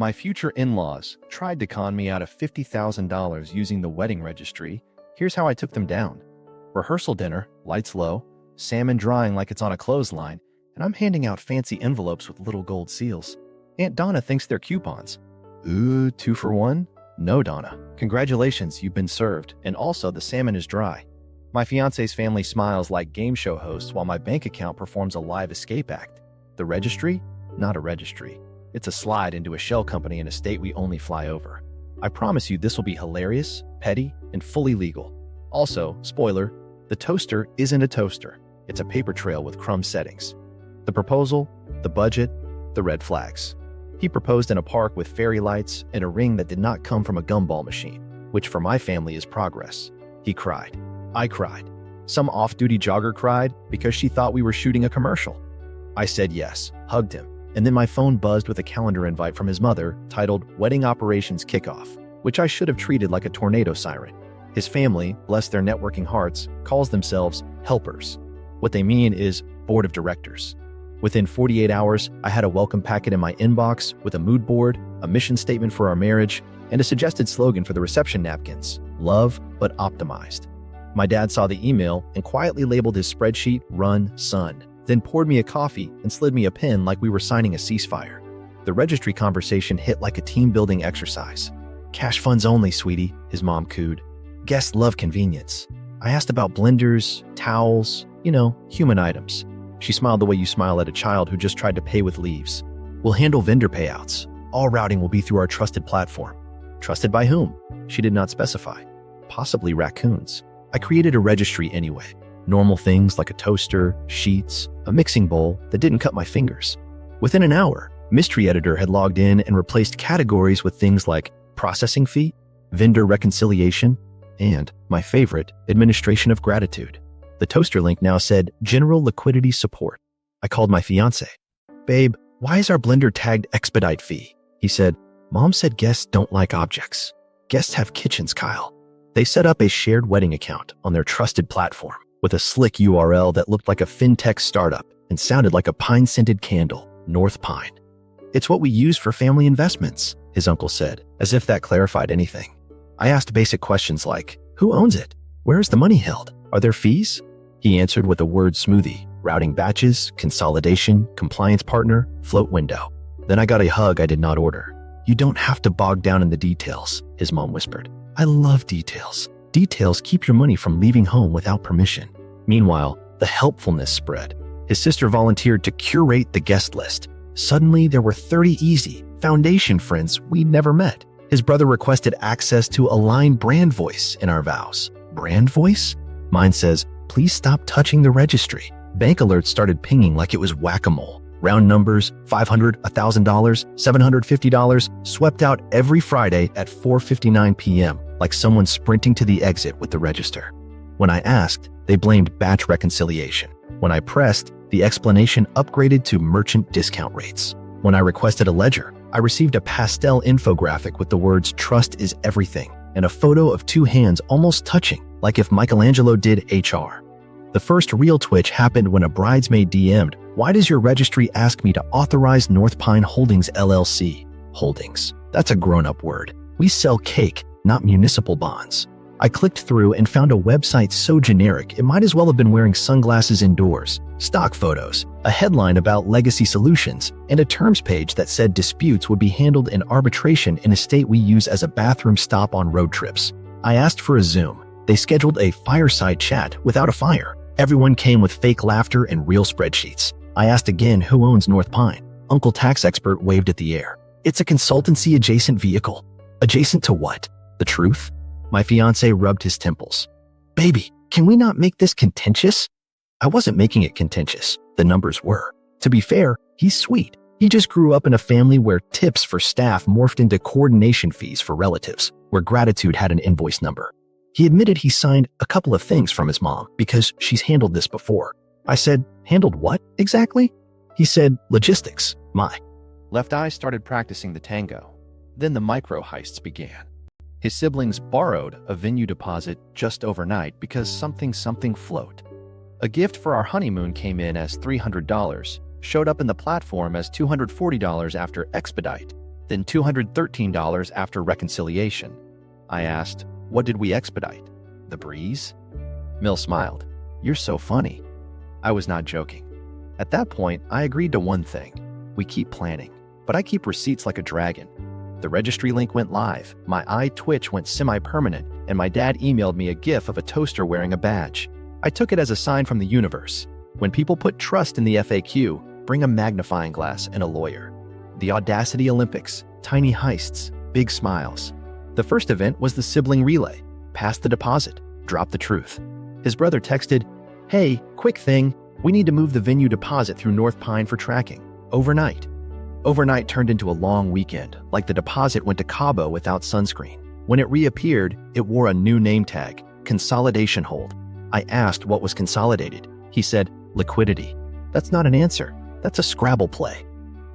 My future in-laws tried to con me out of $50,000 using the wedding registry. Here's how I took them down. Rehearsal dinner, lights low, salmon drying like it's on a clothesline, and I'm handing out fancy envelopes with little gold seals. Aunt Donna thinks they're coupons. Ooh, 2 for 1? No, Donna. Congratulations, you've been served, and also the salmon is dry. My fiancé's family smiles like game show hosts while my bank account performs a live escape act. The registry? Not a registry. It's a slide into a shell company in a state we only fly over. I promise you this will be hilarious, petty, and fully legal. Also, spoiler, the toaster isn't a toaster. It's a paper trail with crumb settings. The proposal, the budget, the red flags. He proposed in a park with fairy lights and a ring that did not come from a gumball machine, which for my family is progress. He cried. I cried. Some off-duty jogger cried because she thought we were shooting a commercial. I said yes, hugged him, and then my phone buzzed with a calendar invite from his mother titled Wedding Operations Kickoff, which I should have treated like a tornado siren. His family, bless their networking hearts, calls themselves helpers. What they mean is board of directors. Within 48 hours, I had a welcome packet in my inbox with a mood board, a mission statement for our marriage, and a suggested slogan for the reception napkins: love, but optimized. My dad saw the email and quietly labeled his spreadsheet Run, Son, then poured me a coffee and slid me a pen like we were signing a ceasefire. The registry conversation hit like a team-building exercise. Cash funds only, sweetie, his mom cooed. Guests love convenience. I asked about blenders, towels, human items. She smiled the way you smile at a child who just tried to pay with leaves. We'll handle vendor payouts. All routing will be through our trusted platform. Trusted by whom? She did not specify. Possibly raccoons. I created a registry anyway. Normal things like a toaster, sheets, a mixing bowl that didn't cut my fingers. Within an hour, Mystery Editor had logged in and replaced categories with things like processing fee, vendor reconciliation, and, my favorite, administration of gratitude. The toaster link now said General Liquidity Support. I called my fiancé. Babe, why is our blender tagged expedite fee? He said, Mom said guests don't like objects. Guests have kitchens, Kyle. They set up a shared wedding account on their trusted platform with a slick URL that looked like a fintech startup and sounded like a pine-scented candle, Northpine. It's what we use for family investments, his uncle said, as if that clarified anything. I asked basic questions like, who owns it? Where is the money held? Are there fees? He answered with a word smoothie: routing batches, consolidation, compliance partner, float window. Then I got a hug I did not order. You don't have to bog down in the details, his mom whispered. I love details. Details keep your money from leaving home without permission. Meanwhile, the helpfulness spread. His sister volunteered to curate the guest list. Suddenly, there were 30 easy, foundation friends we'd never met. His brother requested access to align brand voice in our vows. Brand voice? Mine says, please stop touching the registry. Bank alerts started pinging like it was whack-a-mole. Round numbers, $500, $1,000, $750, swept out every Friday at 4:59 p.m., like someone sprinting to the exit with the register. When I asked, they blamed batch reconciliation. When I pressed, the explanation upgraded to merchant discount rates. When I requested a ledger, I received a pastel infographic with the words "Trust is everything" and a photo of 2 hands almost touching, like if Michelangelo did HR. The first real twitch happened when a bridesmaid DM'd, "Why does your registry ask me to authorize Northpine Holdings LLC?" Holdings. That's a grown-up word. We sell cake, not municipal bonds. I clicked through and found a website so generic it might as well have been wearing sunglasses indoors. Stock photos, a headline about legacy solutions, and a terms page that said disputes would be handled in arbitration in a state we use as a bathroom stop on road trips. I asked for a Zoom. They scheduled a fireside chat without a fire. Everyone came with fake laughter and real spreadsheets. I asked again who owns Northpine. Uncle Tax Expert waved at the air. It's a consultancy-adjacent vehicle. Adjacent to what? The truth? My fiancé rubbed his temples. Baby, can we not make this contentious? I wasn't making it contentious. The numbers were. To be fair, he's sweet. He just grew up in a family where tips for staff morphed into coordination fees for relatives, where gratitude had an invoice number. He admitted he signed a couple of things from his mom because she's handled this before. I said, handled what exactly? He said, logistics. My left eye started practicing the tango. Then the micro heists began. His siblings borrowed a venue deposit just overnight because something float. A gift for our honeymoon came in as $300, showed up in the platform as $240 after expedite. then $213 after reconciliation. I asked, what did we expedite? The breeze? Mill smiled. You're so funny. I was not joking. At that point, I agreed to one thing. We keep planning, but I keep receipts like a dragon. The registry link went live, my eye twitch went semi-permanent, and my dad emailed me a gif of a toaster wearing a badge. I took it as a sign from the universe. When people put trust in the FAQ, bring a magnifying glass and a lawyer. The Audacity Olympics, tiny heists, big smiles. The first event was the sibling relay. Pass the deposit, drop the truth. His brother texted, hey, quick thing, we need to move the venue deposit through Northpine for tracking. Overnight. Overnight turned into a long weekend, like the deposit went to Cabo without sunscreen. When it reappeared, it wore a new name tag, consolidation hold. I asked what was consolidated. He said, liquidity. That's not an answer. That's a Scrabble play.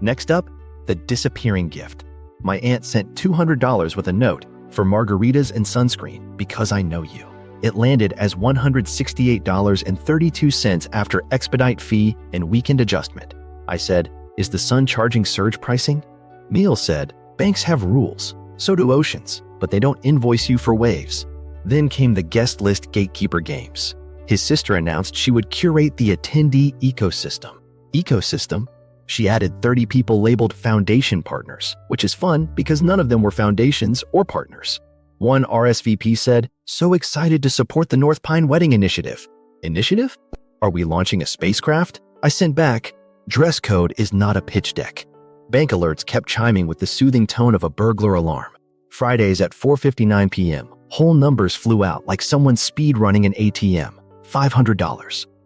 Next up, the disappearing gift. My aunt sent $200 with a note for margaritas and sunscreen because I know you. It landed as $168.32 after expedite fee and weekend adjustment. I said, is the sun charging surge pricing? Neil said, banks have rules, so do oceans, but they don't invoice you for waves. Then came the guest list gatekeeper games. His sister announced she would curate the attendee ecosystem. Ecosystem? She added 30 people labeled foundation partners, which is fun because none of them were foundations or partners. One RSVP said, so excited to support the Northpine wedding initiative. Initiative? Are we launching a spacecraft? I sent back, dress code is not a pitch deck. Bank alerts kept chiming with the soothing tone of a burglar alarm. Fridays at 4:59 p.m., whole numbers flew out like someone speed running an ATM. $500,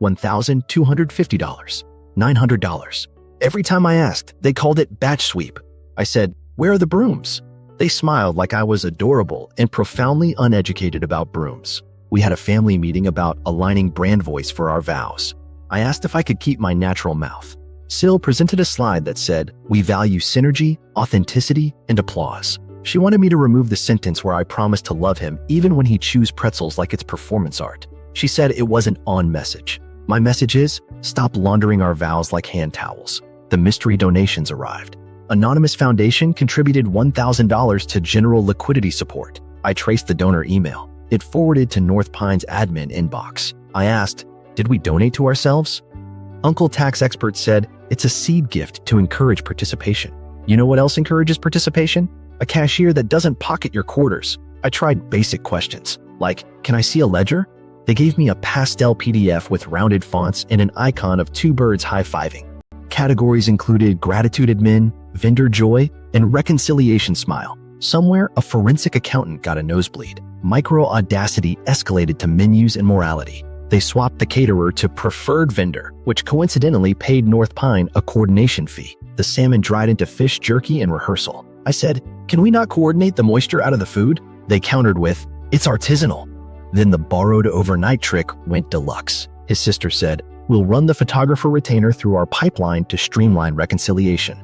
$1,250, $900. Every time I asked, they called it batch sweep. I said, where are the brooms? They smiled like I was adorable and profoundly uneducated about brooms. We had a family meeting about aligning brand voice for our vows. I asked if I could keep my natural mouth. Syl presented a slide that said, we value synergy, authenticity, and applause. She wanted me to remove the sentence where I promised to love him even when he chews pretzels like it's performance art. She said it wasn't on message. My message is, stop laundering our vows like hand towels. The mystery donations arrived. Anonymous Foundation contributed $1,000 to general liquidity support. I traced the donor email. It forwarded to Northpine's admin inbox. I asked, did we donate to ourselves? Uncle Tax Expert said, it's a seed gift to encourage participation. You know what else encourages participation? A cashier that doesn't pocket your quarters. I tried basic questions, like, can I see a ledger? They gave me a pastel PDF with rounded fonts and an icon of two birds high-fiving. Categories included gratitude admin, vendor joy, and reconciliation smile. Somewhere, a forensic accountant got a nosebleed. Micro audacity escalated to menus and morality. They swapped the caterer to preferred vendor, which coincidentally paid Northpine a coordination fee. The salmon dried into fish jerky and rehearsal. I said, can we not coordinate the moisture out of the food? They countered with, it's artisanal. Then the borrowed overnight trick went deluxe. His sister said, we'll run the photographer retainer through our pipeline to streamline reconciliation.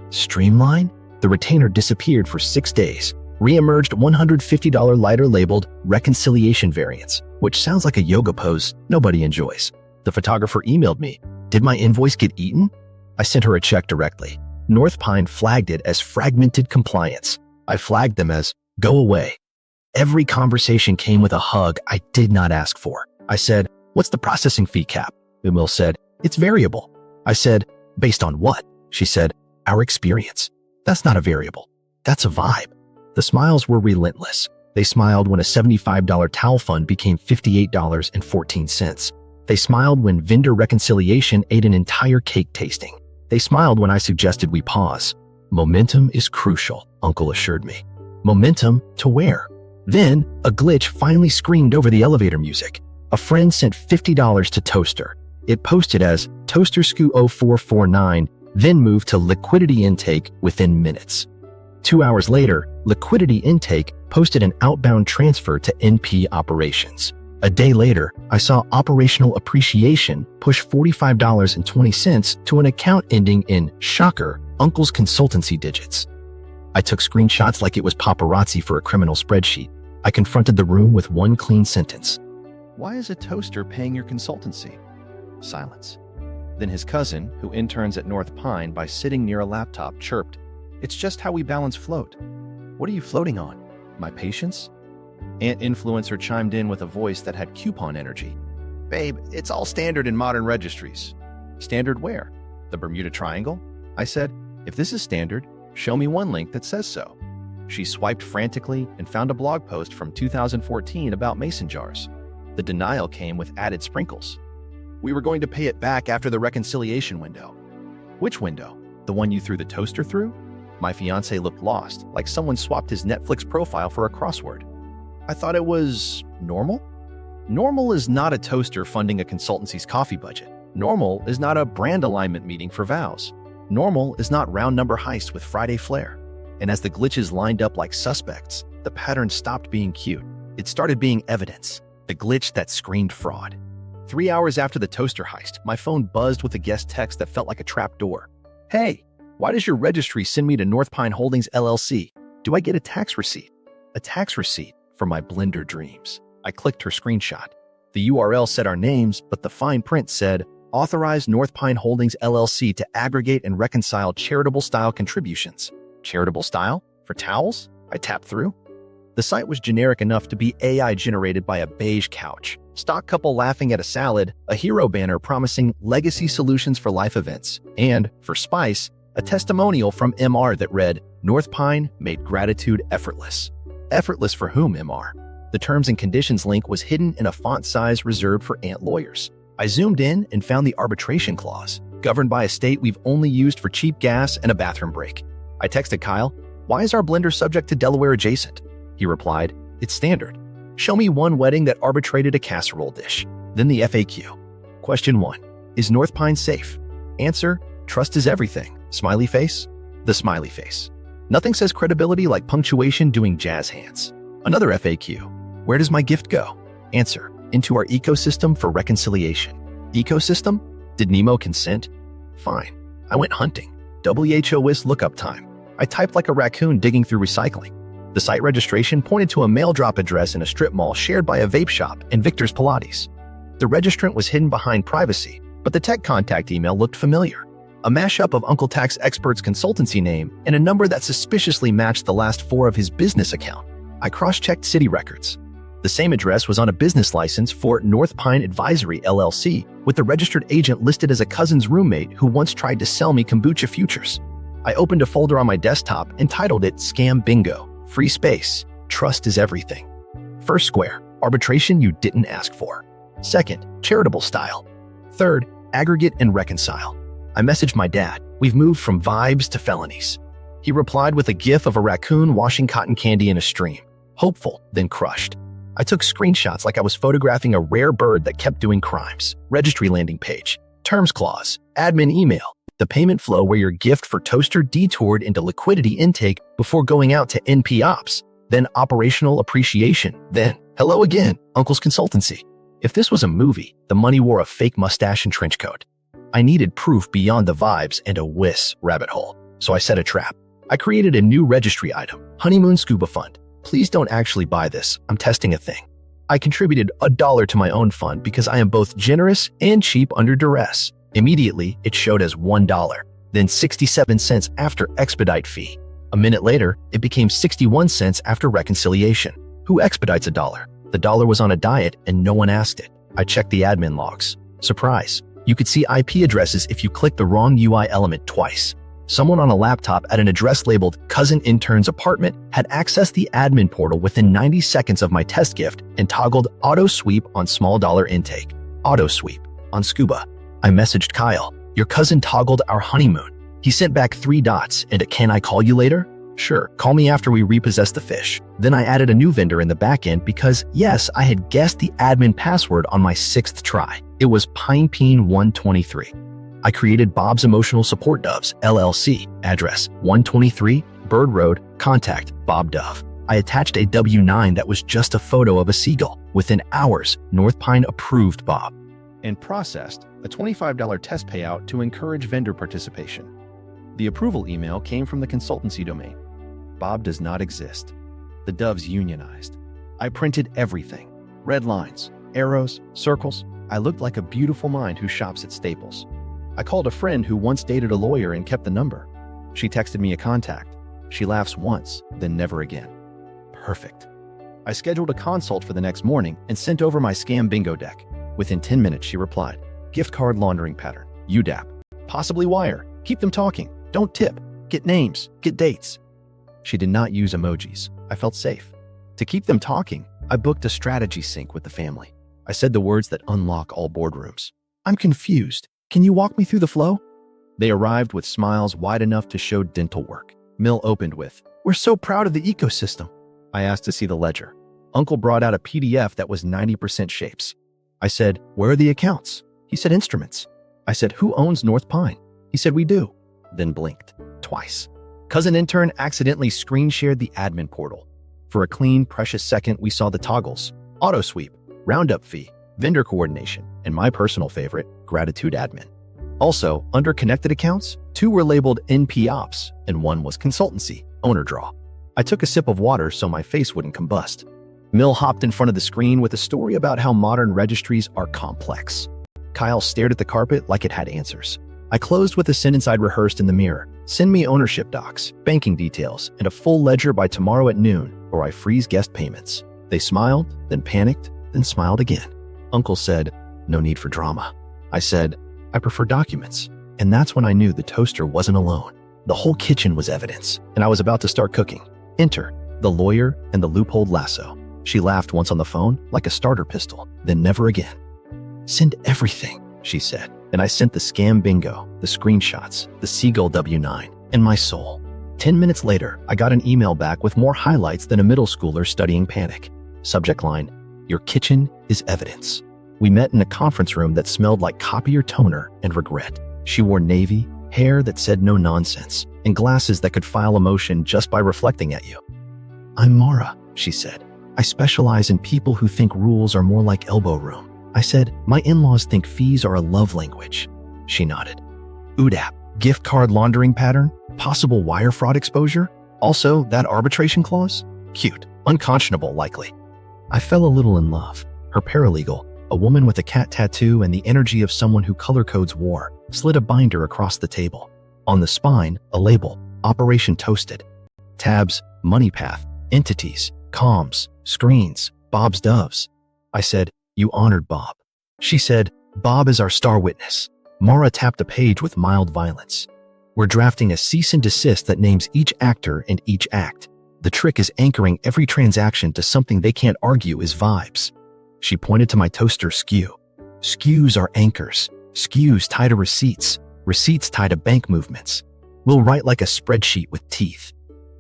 Streamline? The retainer disappeared for 6 days. Re-emerged $150 lighter labeled reconciliation variants, which sounds like a yoga pose nobody enjoys. The photographer emailed me, did my invoice get eaten? I sent her a check directly. Northpine flagged it as fragmented compliance. I flagged them as go away. Every conversation came with a hug I did not ask for. I said, what's the processing fee cap? Emil said, it's variable. I said, based on what? She said, our experience. That's not a variable. That's a vibe. The smiles were relentless. They smiled when a $75 towel fund became $58.14. They smiled when vendor reconciliation ate an entire cake tasting. They smiled when I suggested we pause. Momentum is crucial, Uncle assured me. Momentum to where? Then, a glitch finally screamed over the elevator music. A friend sent $50 to Toaster. It posted as ToasterScoo0449, then moved to liquidity intake within minutes. 2 hours later, liquidity intake posted an outbound transfer to NP operations. A day later, I saw operational appreciation push $45.20 to an account ending in, shocker, Uncle's consultancy digits. I took screenshots like it was paparazzi for a criminal spreadsheet. I confronted the room with one clean sentence. Why is a toaster paying your consultancy? Silence. Then his cousin, who interns at Northpine by sitting near a laptop, chirped, It's just how we balance float. What are you floating on? My patience? Aunt Influencer chimed in with a voice that had coupon energy. Babe, it's all standard in modern registries. Standard where? The Bermuda Triangle? I said, if this is standard, show me one link that says so. She swiped frantically and found a blog post from 2014 about mason jars. The denial came with added sprinkles. We were going to pay it back after the reconciliation window. Which window? The one you threw the toaster through? My fiancé looked lost, like someone swapped his Netflix profile for a crossword. I thought it was normal? Normal is not a toaster funding a consultancy's coffee budget. Normal is not a brand alignment meeting for vows. Normal is not round number heist with Friday flair. And as the glitches lined up like suspects, the pattern stopped being cute. It started being evidence, the glitch that screamed fraud. 3 hours after the toaster heist, my phone buzzed with a guest text that felt like a trap door. Hey, why does your registry send me to Northpine Holdings LLC? Do I get a tax receipt? A tax receipt for my Blender dreams. I clicked her screenshot. The URL said our names, but the fine print said, Authorize Northpine Holdings LLC to aggregate and reconcile charitable-style contributions. Charitable style? For towels? I tapped through. The site was generic enough to be AI-generated by a beige couch, stock couple laughing at a salad, a hero banner promising legacy solutions for life events, and, for spice, a testimonial from MR that read, Northpine made gratitude effortless. Effortless for whom, MR? The terms and conditions link was hidden in a font size reserved for ant lawyers. I zoomed in and found the arbitration clause, governed by a state we've only used for cheap gas and a bathroom break. I texted Kyle, why is our blender subject to Delaware adjacent? He replied, it's standard. Show me one wedding that arbitrated a casserole dish. Then the FAQ. Question 1. Is Northpine safe? Answer, trust is everything. Smiley face? The smiley face. Nothing says credibility like punctuation doing jazz hands. Another FAQ. Where does my gift go? Answer, into our ecosystem for reconciliation. Ecosystem? Did Nemo consent? Fine. I went hunting. WHOIS lookup time. I typed like a raccoon digging through recycling. The site registration pointed to a mail drop address in a strip mall shared by a vape shop and Victor's Pilates. The registrant was hidden behind privacy, but the tech contact email looked familiar. A mashup of Uncle Tax Expert's consultancy name and a number that suspiciously matched the last 4 of his business account. I cross-checked city records. The same address was on a business license for Northpine Advisory LLC, with the registered agent listed as a cousin's roommate who once tried to sell me kombucha futures. I opened a folder on my desktop and titled it Scam Bingo. Free space. Trust is everything. First square, arbitration you didn't ask for. Second, charitable style. Third, aggregate and reconcile. I messaged my dad. We've moved from vibes to felonies. He replied with a gif of a raccoon washing cotton candy in a stream. Hopeful, then crushed. I took screenshots like I was photographing a rare bird that kept doing crimes. Registry landing page. Terms clause. Admin email. The payment flow where your gift for toaster detoured into liquidity intake before going out to NP Ops, then operational appreciation, then hello again, Uncle's Consultancy. If this was a movie, the money wore a fake mustache and trench coat. I needed proof beyond the vibes and a whiz rabbit hole, so I set a trap. I created a new registry item, Honeymoon Scuba Fund. Please don't actually buy this, I'm testing a thing. I contributed $1 to my own fund because I am both generous and cheap under duress. Immediately, it showed as $1, then 67 cents after expedite fee. A minute later, it became 61 cents after reconciliation. Who expedites $1? The dollar was on a diet and no one asked it. I checked the admin logs. Surprise, you could see IP addresses if you clicked the wrong UI element twice. Someone on a laptop at an address labeled Cousin Intern's Apartment had accessed the admin portal within 90 seconds of my test gift and toggled Auto Sweep on small dollar intake. Auto Sweep on Scuba. I messaged Kyle, your cousin toggled our honeymoon. He sent back 3 dots and a can I call you later? Sure, call me after we repossess the fish. Then I added a new vendor in the backend because, yes, I had guessed the admin password on my 6th try. It was PinePeen123. I created Bob's Emotional Support Doves, LLC, address 123 Bird Road, contact Bob Dove. I attached a W-9 that was just a photo of a seagull. Within hours, Northpine approved Bob. And processed a $25 test payout to encourage vendor participation. The approval email came from the consultancy domain. Bob does not exist. The Doves unionized. I printed everything. Red lines, arrows, circles. I looked like a beautiful mind who shops at Staples. I called a friend who once dated a lawyer and kept the number. She texted me a contact. She laughs once, then never again. Perfect. I scheduled a consult for the next morning and sent over my scam bingo deck. Within 10 minutes, she replied, gift card laundering pattern, UDAP, possibly wire, keep them talking, don't tip, get names, get dates. She did not use emojis. I felt safe. To keep them talking, I booked a strategy sync with the family. I said the words that unlock all boardrooms. I'm confused. Can you walk me through the flow? They arrived with smiles wide enough to show dental work. Mill opened with, we're so proud of the ecosystem. I asked to see the ledger. Uncle brought out a PDF that was 90% shapes. I said, where are the accounts? He said, instruments. I said, who owns Northpine? He said, we do. Then blinked twice. Cousin intern accidentally screen shared the admin portal. For a clean, precious second, we saw the toggles, auto sweep, roundup fee, vendor coordination, and my personal favorite, gratitude admin. Also, under connected accounts, 2 were labeled NP Ops and 1 was consultancy, owner draw. I took a sip of water so my face wouldn't combust. Mill hopped in front of the screen with a story about how modern registries are complex. Kyle stared at the carpet like it had answers. I closed with a sentence I'd rehearsed in the mirror. Send me ownership docs, banking details, and a full ledger by tomorrow at noon, or I freeze guest payments. They smiled, then panicked, then smiled again. Uncle said, no need for drama. I said, I prefer documents. And that's when I knew the toaster wasn't alone. The whole kitchen was evidence, and I was about to start cooking. Enter the lawyer and the loophole lasso. She laughed once on the phone, like a starter pistol, then never again. Send everything, she said. And I sent the scam bingo, the screenshots, the Seagull W9, and my soul. 10 minutes later, I got an email back with more highlights than a middle schooler studying panic. Subject line, your kitchen is evidence. We met in a conference room that smelled like copier toner and regret. She wore navy, hair that said no nonsense, and glasses that could file emotion just by reflecting at you. I'm Mara, she said. I specialize in people who think rules are more like elbow room. I said, my in-laws think fees are a love language. She nodded. UDAP, gift card laundering pattern, possible wire fraud exposure, also that arbitration clause? Cute, unconscionable likely. I fell a little in love. Her paralegal, a woman with a cat tattoo and the energy of someone who color codes war, slid a binder across the table. On the spine, a label, Operation Toasted. Tabs, money path, entities, comms, screens, Bob's doves. I said, you honored Bob. She said, Bob is our star witness. Mara tapped a page with mild violence. We're drafting a cease and desist that names each actor and each act. The trick is anchoring every transaction to something they can't argue is vibes. She pointed to my toaster skew. Skews are anchors. Skews tie to receipts. Receipts tie to bank movements. We'll write like a spreadsheet with teeth.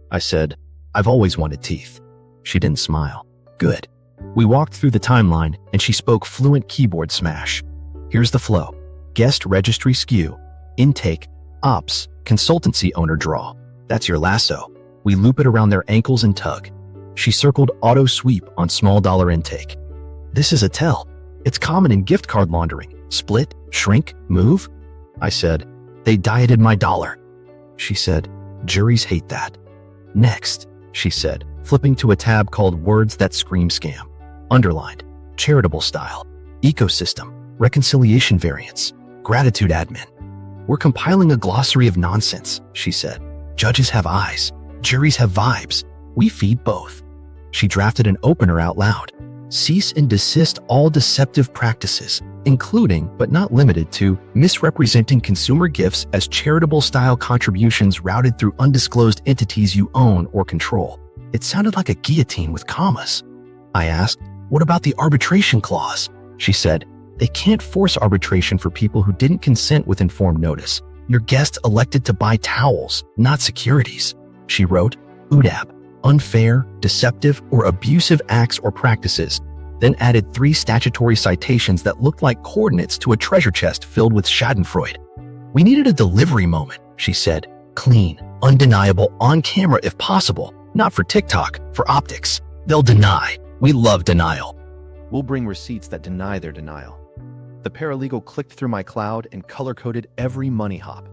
I said, I've always wanted teeth. She didn't smile. Good. We walked through the timeline and she spoke fluent keyboard smash. Here's the flow. Guest registry skew. Intake. Ops. Consultancy owner draw. That's your lasso. We loop it around their ankles and tug. She circled auto sweep on small dollar intake. This is a tell. It's common in gift card laundering. Split, shrink, move. I said, they dieted my dollar. She said, juries hate that. Next, she said, flipping to a tab called Words That Scream Scam. Underlined, charitable style, ecosystem, reconciliation variants, gratitude admin. We're compiling a glossary of nonsense, she said. Judges have eyes, juries have vibes. We feed both. She drafted an opener out loud. Cease and desist all deceptive practices, including, but not limited to, misrepresenting consumer gifts as charitable-style contributions routed through undisclosed entities you own or control. It sounded like a guillotine with commas. I asked, what about the arbitration clause? She said, they can't force arbitration for people who didn't consent with informed notice. Your guest elected to buy towels, not securities. She wrote, UDAP, unfair, deceptive, or abusive acts or practices, then added 3 statutory citations that looked like coordinates to a treasure chest filled with schadenfreude. We needed a delivery moment, she said. Clean, undeniable, on camera if possible. Not for TikTok, for optics. They'll deny. We love denial. We'll bring receipts that deny their denial. The paralegal clicked through my cloud and color-coded every money hop.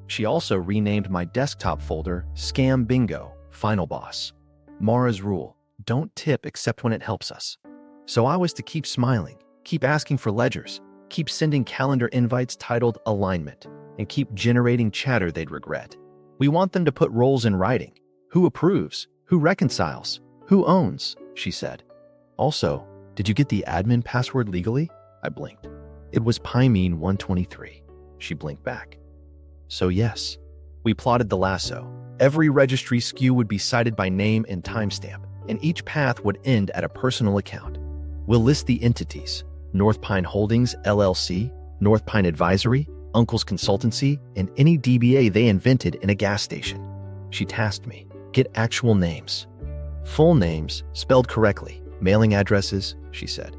She also renamed my desktop folder Scam Bingo, Final Boss. Mara's rule, don't tip except when it helps us. So I was to keep smiling, keep asking for ledgers, keep sending calendar invites titled Alignment, and keep generating chatter they'd regret. We want them to put roles in writing. Who approves? Who reconciles? Who owns? She said. Also, did you get the admin password legally? I blinked. It was Pymene123. She blinked back. So yes, we plotted the lasso. Every registry SKU would be cited by name and timestamp, and each path would end at a personal account. We'll list the entities: Northpine Holdings, LLC, Northpine Advisory, Uncle's Consultancy, and any DBA they invented in a gas station. She tasked me. Get actual names. Full names, spelled correctly, mailing addresses, she said.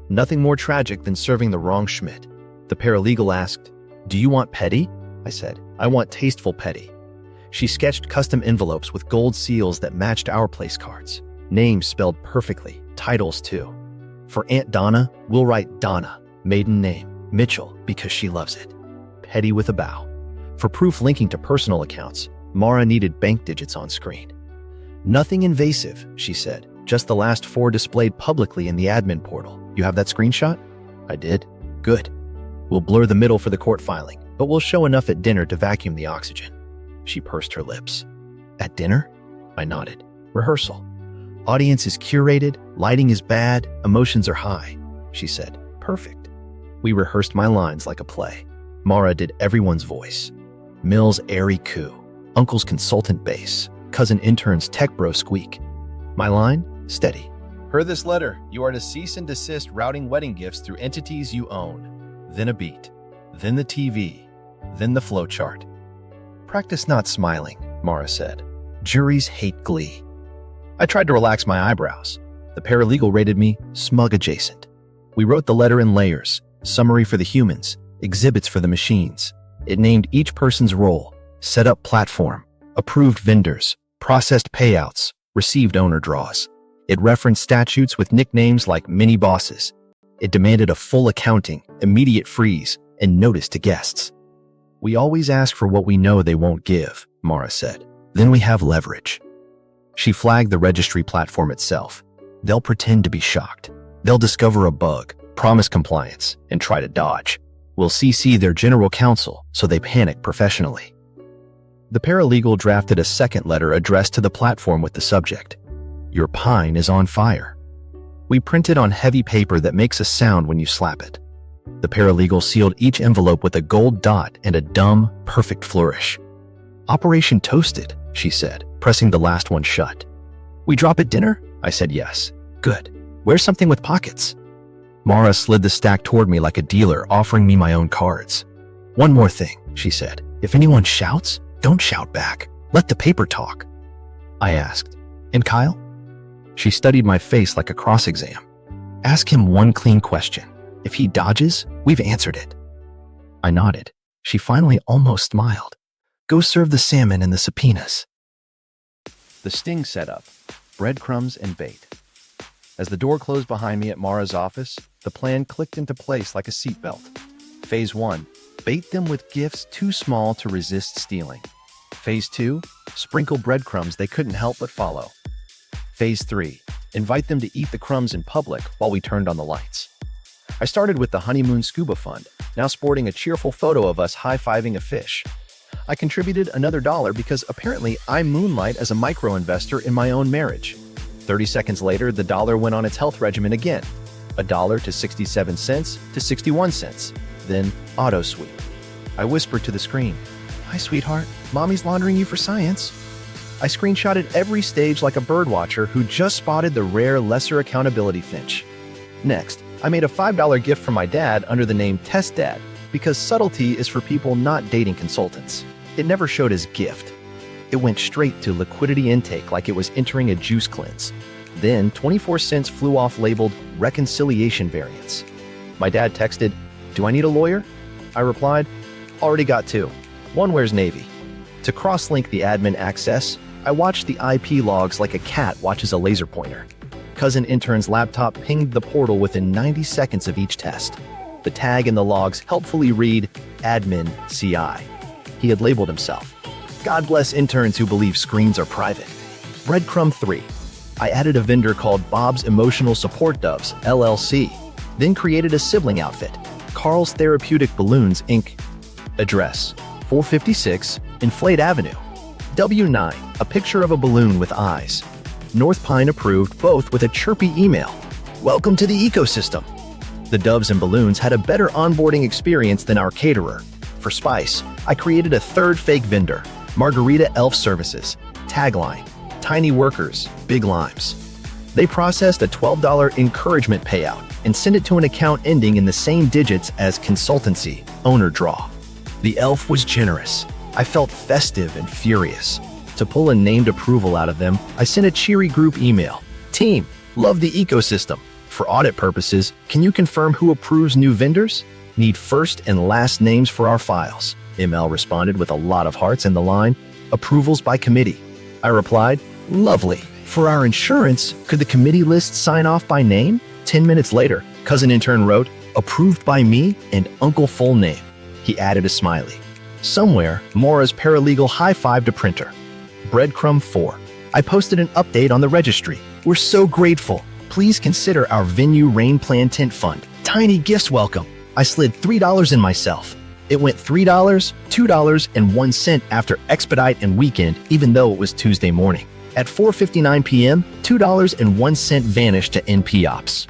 Nothing more tragic than serving the wrong Schmidt. The paralegal asked, "Do you want petty?" I said, "I want tasteful petty." She sketched custom envelopes with gold seals that matched our place cards. Names spelled perfectly, titles too. For Aunt Donna, we'll write Donna, maiden name, Mitchell, because she loves it. Petty with a bow. For proof linking to personal accounts, Mara needed bank digits on screen. Nothing invasive, she said, just the last 4 displayed publicly in the admin portal. You have that screenshot? I did. Good. We'll blur the middle for the court filing, but we'll show enough at dinner to vacuum the oxygen. She pursed her lips. At dinner? I nodded. Rehearsal. Audience is curated, lighting is bad, emotions are high. She said, perfect. We rehearsed my lines like a play. Mara did everyone's voice. Mill's airy coo, Uncle's consultant bass, cousin intern's tech bro squeak. My line? Steady. Per this letter, you are to cease and desist routing wedding gifts through entities you own. Then a beat. Then the TV. Then the flowchart. Practice not smiling, Mara said. Juries hate glee. I tried to relax my eyebrows. The paralegal rated me smug adjacent. We wrote the letter in layers, summary for the humans, exhibits for the machines. It named each person's role, set up platform, approved vendors, processed payouts, received owner draws. It referenced statutes with nicknames like mini bosses. It demanded a full accounting, immediate freeze, and notice to guests. We always ask for what we know they won't give, Mara said. Then we have leverage. She flagged the registry platform itself. They'll pretend to be shocked. They'll discover a bug, promise compliance, and try to dodge. We'll CC their general counsel so they panic professionally. The paralegal drafted a second letter addressed to the platform with the subject. Your pine is on fire. We printed on heavy paper that makes a sound when you slap it. The paralegal sealed each envelope with a gold dot and a dumb, perfect flourish. Operation Toasted, she said, pressing the last one shut. We drop at dinner? I said yes. Good. Where's something with pockets? Mara slid the stack toward me like a dealer offering me my own cards. One more thing, she said. If anyone shouts, don't shout back. Let the paper talk. I asked, and Kyle? She studied my face like a cross exam. Ask him one clean question. If he dodges, we've answered it. I nodded. She finally almost smiled. Go serve the salmon and the subpoenas. The sting set up, breadcrumbs and bait. As the door closed behind me at Mara's office, the plan clicked into place like a seatbelt. Phase 1, bait them with gifts too small to resist stealing. Phase 2, sprinkle breadcrumbs they couldn't help but follow. Phase 3, invite them to eat the crumbs in public while we turned on the lights. I started with the Honeymoon Scuba Fund, now sporting a cheerful photo of us high-fiving a fish. I contributed another $1 because apparently I moonlight as a micro-investor in my own marriage. 30 seconds later, the dollar went on its health regimen again. $1 to 67 cents to 61 cents. Then auto sweep. I whispered to the screen, "Hi, sweetheart. Mommy's laundering you for science." I screenshotted every stage like a birdwatcher who just spotted the rare lesser accountability finch. Next, I made a $5 gift from my dad under the name Test Dad because subtlety is for people not dating consultants. It never showed as gift. It went straight to liquidity intake like it was entering a juice cleanse. Then 24 cents flew off labeled reconciliation variance. My dad texted, "Do I need a lawyer?" I replied, "Already got 2. One wears Navy." To cross-link the admin access, I watched the IP logs like a cat watches a laser pointer. Cousin intern's laptop pinged the portal within 90 seconds of each test. The tag in the logs helpfully read, Admin CI. He had labeled himself. God bless interns who believe screens are private. Breadcrumb 3. I added a vendor called Bob's Emotional Support Doves, LLC, then created a sibling outfit, Carl's Therapeutic Balloons, Inc. Address, 456 Inflate Avenue. W9, a picture of a balloon with eyes. Northpine approved, both with a chirpy email. Welcome to the ecosystem. The doves and balloons had a better onboarding experience than our caterer. For spice, I created a third fake vendor, Margarita Elf Services. Tagline, tiny workers, big limes. They processed a $12 encouragement payout and sent it to an account ending in the same digits as consultancy, owner draw. The elf was generous. I felt festive and furious. To pull a named approval out of them, I sent a cheery group email. Team, love the ecosystem. For audit purposes, can you confirm who approves new vendors? Need first and last names for our files. ML responded with a lot of hearts and the line, approvals by committee. I replied, lovely. For our insurance, could the committee list sign off by name? 10 minutes later, cousin intern wrote, approved by me and uncle full name. He added a smiley. Somewhere, Maura's paralegal high-fived a printer. Breadcrumb 4. I posted an update on the registry. We're so grateful. Please consider our venue rain plan tent fund. Tiny gifts welcome. I slid $3 in myself. It went $3, $2, and 1 cent after expedite and weekend, even though it was Tuesday morning. At 4:59 p.m., $2 and 1 cent vanished to NP Ops.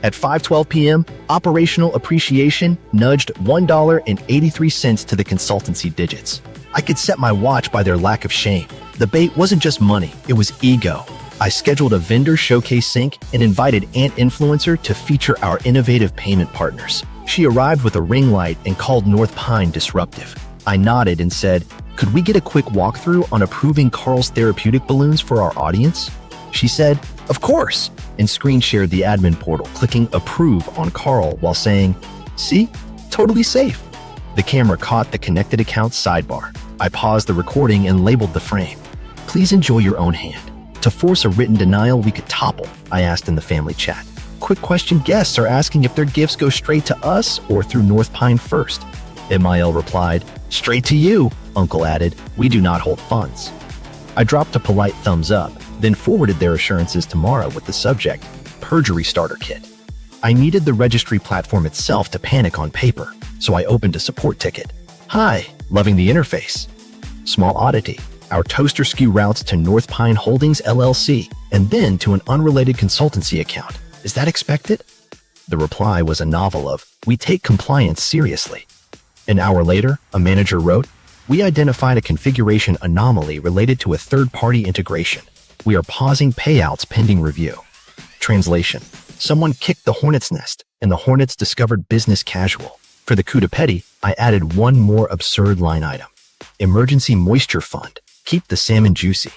At 5:12 p.m., operational appreciation nudged $1.83 to the consultancy digits. I could set my watch by their lack of shame. The bait wasn't just money, it was ego. I scheduled a vendor showcase sync and invited AmIWrongHere to feature our innovative payment partners. She arrived with a ring light and called Northpine disruptive. I nodded and said, could we get a quick walkthrough on approving Carl's therapeutic balloons for our audience? She said, of course, and screen shared the admin portal, clicking approve on Carl while saying, see, totally safe. The camera caught the connected account sidebar. I paused the recording and labeled the frame. Please enjoy your own hand. To force a written denial we could topple, I asked in the family chat. Quick question, guests are asking if their gifts go straight to us or through Northpine first. MIL replied, straight to you. Uncle added, we do not hold funds. I dropped a polite thumbs up, then forwarded their assurances to Mara with the subject, perjury starter kit. I needed the registry platform itself to panic on paper, so I opened a support ticket. Hi, loving the interface. Small oddity, our toaster SKU routes to Northpine Holdings LLC and then to an unrelated consultancy account. Is that expected? The reply was a novel of, we take compliance seriously. An hour later, a manager wrote, we identified a configuration anomaly related to a third-party integration. We are pausing payouts pending review. Translation, someone kicked the hornet's nest and the hornets discovered business casual. For the coup de petty, I added one more absurd line item. Emergency moisture fund. Keep the salmon juicy.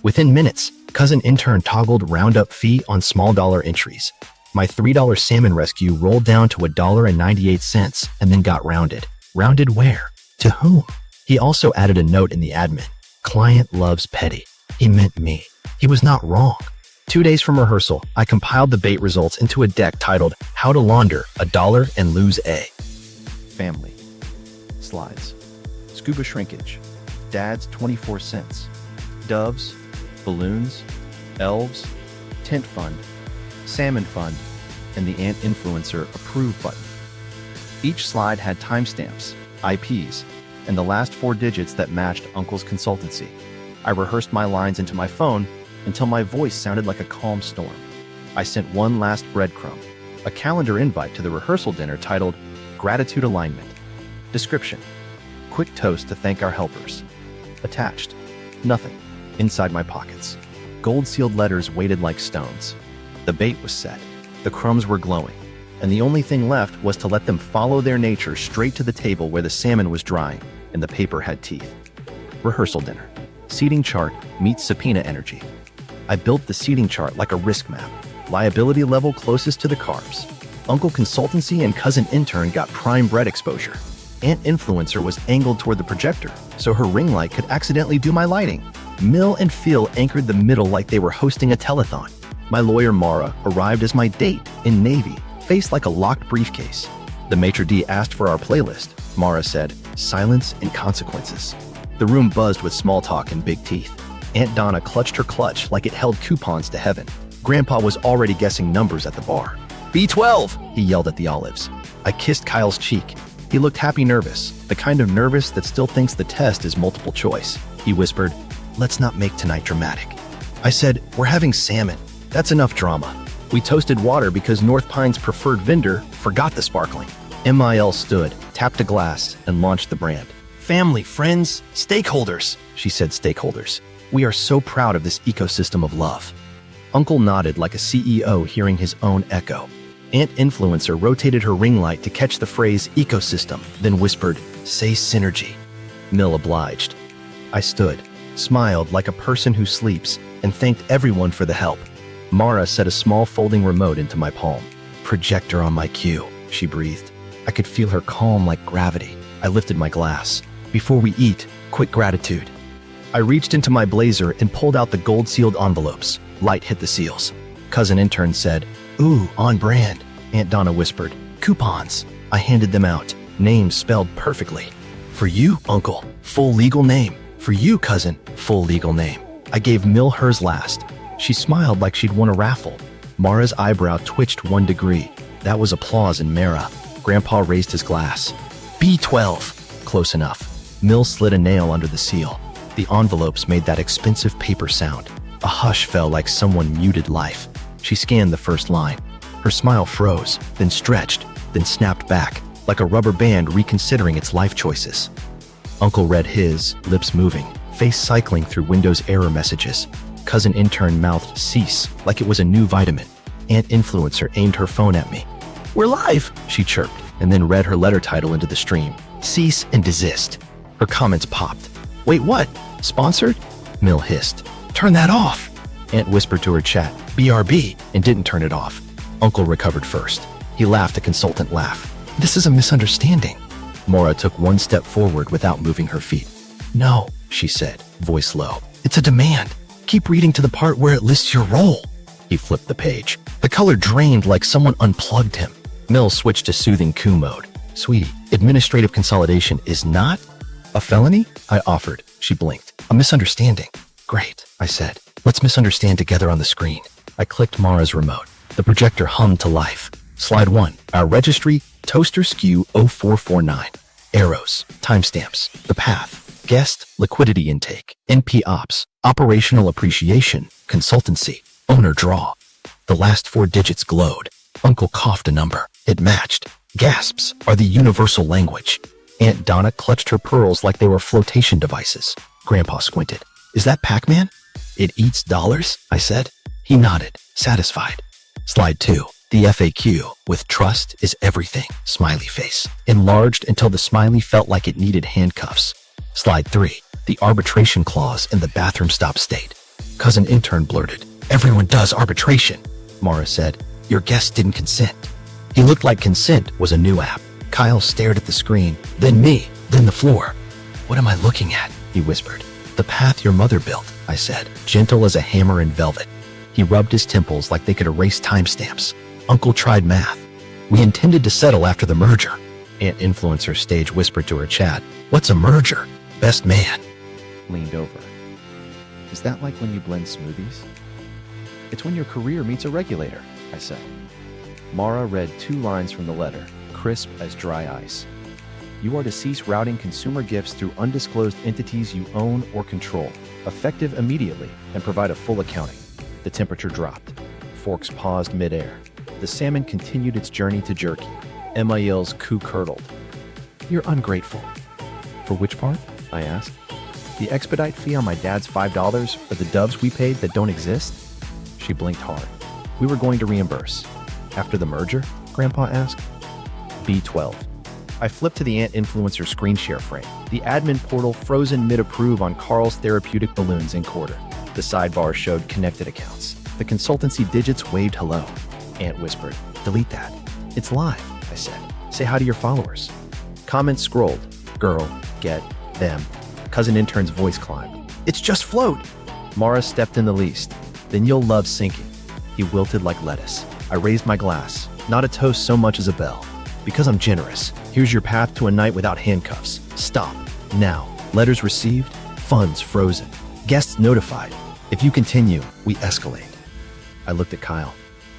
Within minutes, cousin intern toggled roundup fee on small dollar entries. My $3 salmon rescue rolled down to $1.98 and then got rounded. Rounded where? To whom? He also added a note in the admin. Client loves petty. He meant me. He was not wrong. 2 days from rehearsal, I compiled the bait results into a deck titled How to Launder $1 and Lose A. Family. Slides. Scuba shrinkage. Dad's 24 cents. Doves. Balloons. Elves. Tent fund. Salmon fund. And the AmIWrongHere approve button. Each slide had timestamps, IPs, and the last 4 digits that matched Uncle's consultancy. I rehearsed my lines into my phone until my voice sounded like a calm storm. I sent one last breadcrumb, a calendar invite to the rehearsal dinner titled Gratitude Alignment. Description: quick toast to thank our helpers. Attached: nothing. Inside my pockets, gold-sealed letters weighted like stones. The bait was set. The crumbs were glowing, and the only thing left was to let them follow their nature straight to the table where the salmon was drying and the paper had teeth. Rehearsal dinner. Seating chart meets subpoena energy. I built the seating chart like a risk map. Liability level closest to the carbs. Uncle consultancy and cousin intern got prime bread exposure. AmIWrongHere was angled toward the projector, so her ring light could accidentally do my lighting. Mill and Phil anchored the middle like they were hosting a telethon. My lawyer Mara arrived as my date in navy, faced like a locked briefcase. The maitre d' asked for our playlist. Mara said, silence and consequences. The room buzzed with small talk and big teeth. Aunt Donna clutched her clutch like it held coupons to heaven. Grandpa was already guessing numbers at the bar. B12, he yelled at the olives. I kissed Kyle's cheek. He looked happy nervous, the kind of nervous that still thinks the test is multiple choice. He whispered, let's not make tonight dramatic. I said, we're having salmon. That's enough drama. We toasted water because Northpine's preferred vendor forgot the sparkling. MIL stood, tapped a glass, and launched the brand. Family, friends, stakeholders, she said stakeholders. We are so proud of this ecosystem of love. Uncle nodded like a CEO hearing his own echo. Aunt Influencer rotated her ring light to catch the phrase ecosystem, then whispered, say synergy. Mill obliged. I stood, smiled like a person who sleeps, and thanked everyone for the help. Mara set a small folding remote into my palm. Projector on my cue, she breathed. I could feel her calm like gravity. I lifted my glass. Before we eat, quick gratitude. I reached into my blazer and pulled out the gold-sealed envelopes. Light hit the seals. Cousin intern said, ooh, on brand. Aunt Donna whispered, coupons. I handed them out, names spelled perfectly. For you, uncle, full legal name. For you, cousin, full legal name. I gave Mill hers last. She smiled like she'd won a raffle. Mara's eyebrow twitched 1 degree. That was applause in Mara. Grandpa raised his glass. B12. Close enough. Mill slid a nail under the seal. The envelopes made that expensive paper sound. A hush fell like someone muted life. She scanned the first line. Her smile froze, then stretched, then snapped back, like a rubber band reconsidering its life choices. Uncle read his, lips moving, face cycling through Windows error messages. Cousin intern mouthed cease, like it was a new vitamin. Aunt Influencer aimed her phone at me. We're live, she chirped, and then read her letter title into the stream. Cease and desist. Her comments popped. Wait, what? Sponsored? Mill hissed. Turn that off. Aunt whispered to her chat, BRB, and didn't turn it off. Uncle recovered first. He laughed a consultant laugh. This is a misunderstanding. Mora took 1 step forward without moving her feet. No, she said, voice low. It's a demand. Keep reading to the part where it lists your role. He flipped the page. The color drained like someone unplugged him. Mill switched to soothing coo mode. Sweetie, administrative consolidation is not a felony? I offered. She blinked. A misunderstanding. Great, I said. Let's misunderstand together on the screen. I clicked Mara's remote. The projector hummed to life. Slide 1. Our registry, toaster skew 0449. Arrows, timestamps, the path, guest, liquidity intake, NP ops, operational appreciation, consultancy, owner draw. The last 4 digits glowed. Uncle coughed a number. It matched. Gasps are the universal language. Aunt Donna clutched her pearls like they were flotation devices. Grandpa squinted. Is that Pac-Man? It eats dollars, I said. He nodded, satisfied. Slide 2. The FAQ, with trust is everything, smiley face. Enlarged until the smiley felt like it needed handcuffs. Slide 3. The arbitration clause in the bathroom stop state. Cousin intern blurted. Everyone does arbitration. Mara said, your guest didn't consent. He looked like consent was a new app. Kyle stared at the screen, then me, then the floor. What am I looking at? He whispered. The path your mother built, I said, gentle as a hammer in velvet. He rubbed his temples like they could erase timestamps. Uncle tried math. We intended to settle after the merger. Aunt Influencer stage whispered to her chat, what's a merger? Best man. Leaned over. Is that like when you blend smoothies? It's when your career meets a regulator, I said. Mara read 2 lines from the letter, crisp as dry ice. You are to cease routing consumer gifts through undisclosed entities you own or control, effective immediately, and provide a full accounting. The temperature dropped. Forks paused midair. The salmon continued its journey to jerky. MIL's coo curdled. You're ungrateful. For which part? I asked. The expedite fee on my dad's $5 or the doves we paid that don't exist? She blinked hard. We were going to reimburse. After the merger? Grandpa asked. B12. I flipped to the Aunt Influencer screen share frame. The admin portal frozen mid-approve on Carl's therapeutic balloons in quarter. The sidebar showed connected accounts. The consultancy digits waved hello. Aunt whispered, delete that. It's live, I said. Say hi to your followers. Comments scrolled. Girl, get, them. Cousin intern's voice climbed. It's just float. Mara stepped in the least. Then you'll love sinking. He wilted like lettuce. I raised my glass. Not a toast so much as a bell. Because I'm generous. Here's your path to a night without handcuffs. Stop. Now. Letters received. Funds frozen. Guests notified. If you continue, we escalate. I looked at Kyle.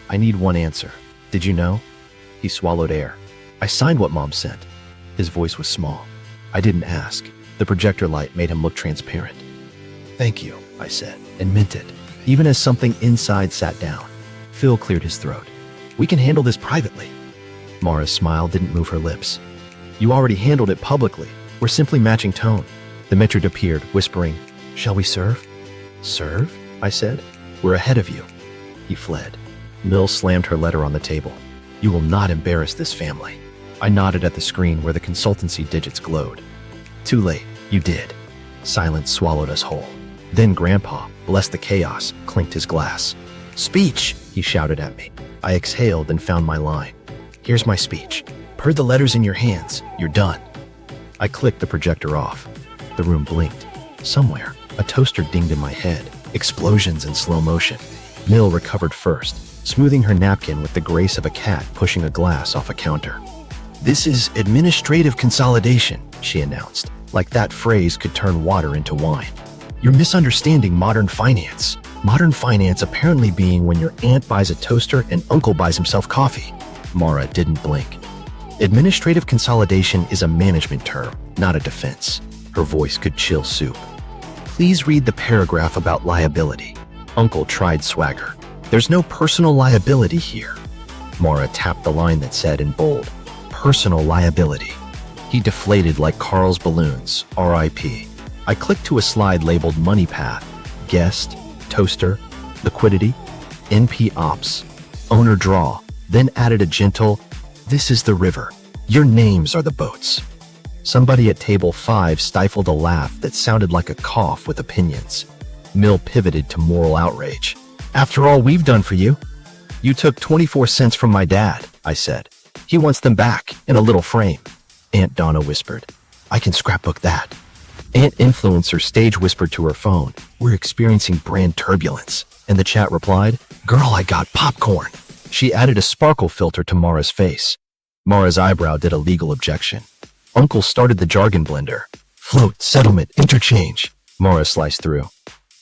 I need one answer. Did you know? He swallowed air. I signed what Mom sent. His voice was small. I didn't ask. The projector light made him look transparent. Thank you, I said, and meant it, even as something inside sat down. Phil cleared his throat. We can handle this privately. Mara's smile didn't move her lips. You already handled it publicly. We're simply matching tone. The matron appeared, whispering, Shall we serve? Serve? I said. We're ahead of you. He fled. Mill slammed her letter on the table. You will not embarrass this family. I nodded at the screen where the consultancy digits glowed. Too late, you did. Silence swallowed us whole. Then Grandpa, bless the chaos, clinked his glass. Speech, he shouted at me. I exhaled and found my line. Here's my speech. Per the letters in your hands, you're done. I clicked the projector off. The room blinked. Somewhere, a toaster dinged in my head. Explosions in slow motion. Mill recovered first, smoothing her napkin with the grace of a cat pushing a glass off a counter. This is administrative consolidation, she announced, like that phrase could turn water into wine. You're misunderstanding modern finance. Modern finance apparently being when your aunt buys a toaster and uncle buys himself coffee. Mara didn't blink. Administrative consolidation is a management term, not a defense. Her voice could chill soup. Please read the paragraph about liability. Uncle tried swagger. There's no personal liability here. Mara tapped the line that said in bold, personal liability. He deflated like Carl's balloons, R.I.P. I clicked to a slide labeled Money Path, Guest, Toaster, Liquidity, NP Ops, Owner Draw, then added a gentle, This is the river. Your names are the boats. Somebody at table 5 stifled a laugh that sounded like a cough with opinions. Mill pivoted to moral outrage. After all we've done for you. You took 24 cents from my dad, I said. He wants them back in a little frame. Aunt Donna whispered. I can scrapbook that. Aunt Influencer stage whispered to her phone. We're experiencing brand turbulence. And the chat replied, Girl, I got popcorn. She added a sparkle filter to Mara's face. Mara's eyebrow did a legal objection. Uncle started the jargon blender. Float, settlement, interchange. Mara sliced through.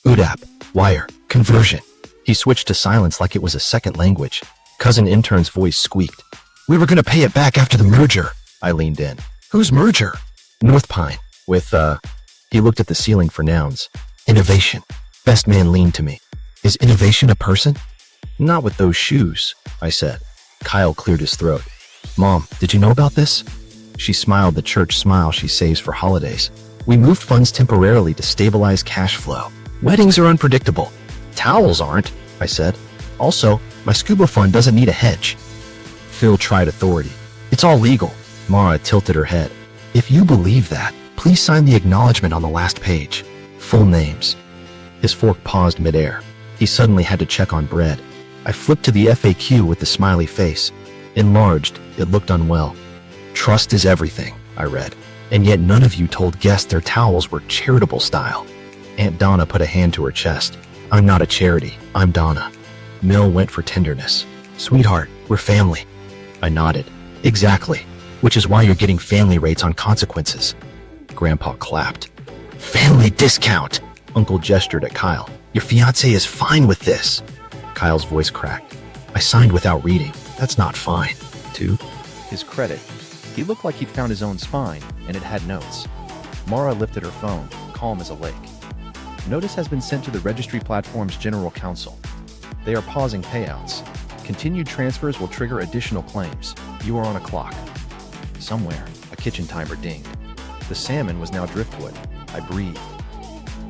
UDAP, wire, conversion. He switched to silence like it was a second language. Cousin intern's voice squeaked. We were gonna pay it back after the merger. I leaned in. Whose merger? Northpine. With, He looked at the ceiling for nouns. Innovation. Best man leaned to me. Is innovation a person? Not with those shoes, I said. Kyle cleared his throat. Mom, did you know about this? She smiled the church smile she saves for holidays. We moved funds temporarily to stabilize cash flow. Weddings are unpredictable. Towels aren't, I said. Also, my scuba fund doesn't need a hedge. Phil tried authority. It's all legal. Mara tilted her head. If you believe that, please sign the acknowledgement on the last page. Full names. His fork paused midair. He suddenly had to check on bread. I flipped to the FAQ with the smiley face. Enlarged, it looked unwell. Trust is everything, I read. And yet none of you told guests their towels were charitable style. Aunt Donna put a hand to her chest. I'm not a charity, I'm Donna. Mill went for tenderness. Sweetheart, we're family. I nodded. Exactly. Which is why you're getting family rates on consequences. Grandpa clapped. Family discount! Uncle gestured at Kyle. Your fiancé is fine with this. Kyle's voice cracked. I signed without reading. That's not fine. To his credit, he looked like he'd found his own spine, and it had notes. Mara lifted her phone, calm as a lake. Notice has been sent to the Registry Platform's General Counsel. They are pausing payouts. Continued transfers will trigger additional claims. You are on a clock. Somewhere, a kitchen timer dinged. The salmon was now driftwood. I breathed.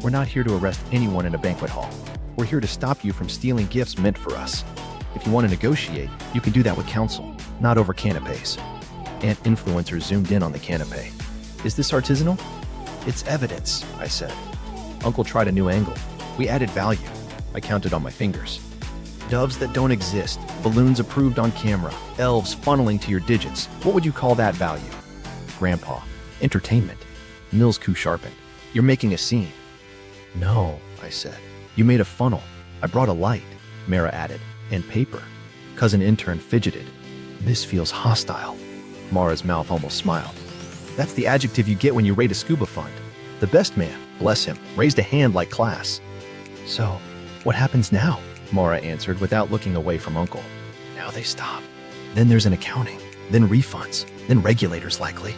We're not here to arrest anyone in a banquet hall. We're here to stop you from stealing gifts meant for us. If you want to negotiate, you can do that with counsel, not over canapes. Aunt Influencer zoomed in on the canapé. Is this artisanal? It's evidence, I said. Uncle tried a new angle. We added value. I counted on my fingers. Doves that don't exist, balloons approved on camera, elves funneling to your digits. What would you call that value? Grandpa. Entertainment. Mill's cue sharpened. You're making a scene. No, I said. You made a funnel. I brought a light, Mara added, and paper. Cousin intern fidgeted. This feels hostile. Mara's mouth almost smiled. That's the adjective you get when you rate a scuba fund. The best man, bless him, raised a hand like class. So, what happens now? Mara answered without looking away from Uncle. Now they stop. Then there's an accounting, then refunds, then regulators likely.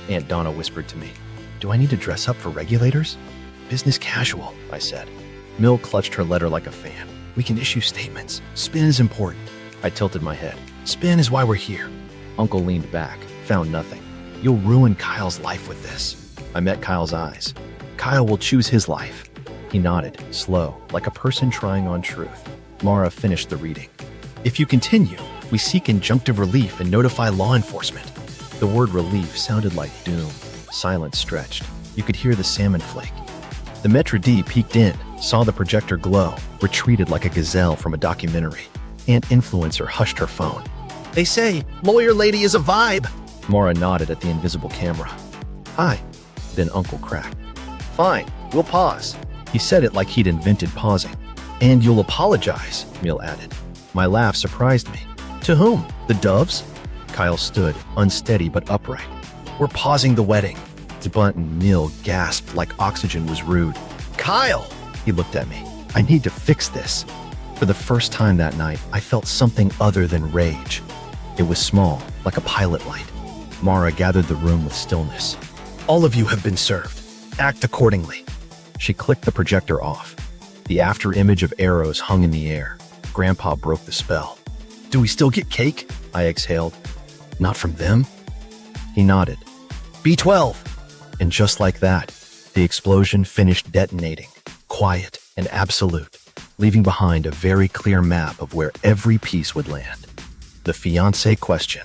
Aunt Donna whispered to me. Do I need to dress up for regulators? Business casual, I said. Mill clutched her letter like a fan. We can issue statements. Spin is important. I tilted my head. Spin is why we're here. Uncle leaned back, found nothing. You'll ruin Kyle's life with this. I met Kyle's eyes. Kyle will choose his life. He nodded, slow, like a person trying on truth. Mara finished the reading. If you continue, we seek injunctive relief and notify law enforcement. The word relief sounded like doom. Silence stretched. You could hear the salmon flake. The Metro D peeked in, saw the projector glow, retreated like a gazelle from a documentary. Aunt Influencer hushed her phone. They say, lawyer lady is a vibe. Mara nodded at the invisible camera. Hi. Then Uncle cracked. Fine, we'll pause. He said it like he'd invented pausing. And you'll apologize, Mill added. My laugh surprised me. To whom? The doves? Kyle stood, unsteady but upright. We're pausing the wedding. DeBunt and Mill gasped like oxygen was rude. Kyle! He looked at me. I need to fix this. For the first time that night, I felt something other than rage. It was small, like a pilot light. Mara gathered the room with stillness. All of you have been served. Act accordingly. She clicked the projector off. The after image of arrows hung in the air. Grandpa broke the spell. Do we still get cake? I exhaled. Not from them? He nodded. B12. And just like that, the explosion finished detonating, quiet and absolute, leaving behind a very clear map of where every piece would land. The fiancé question: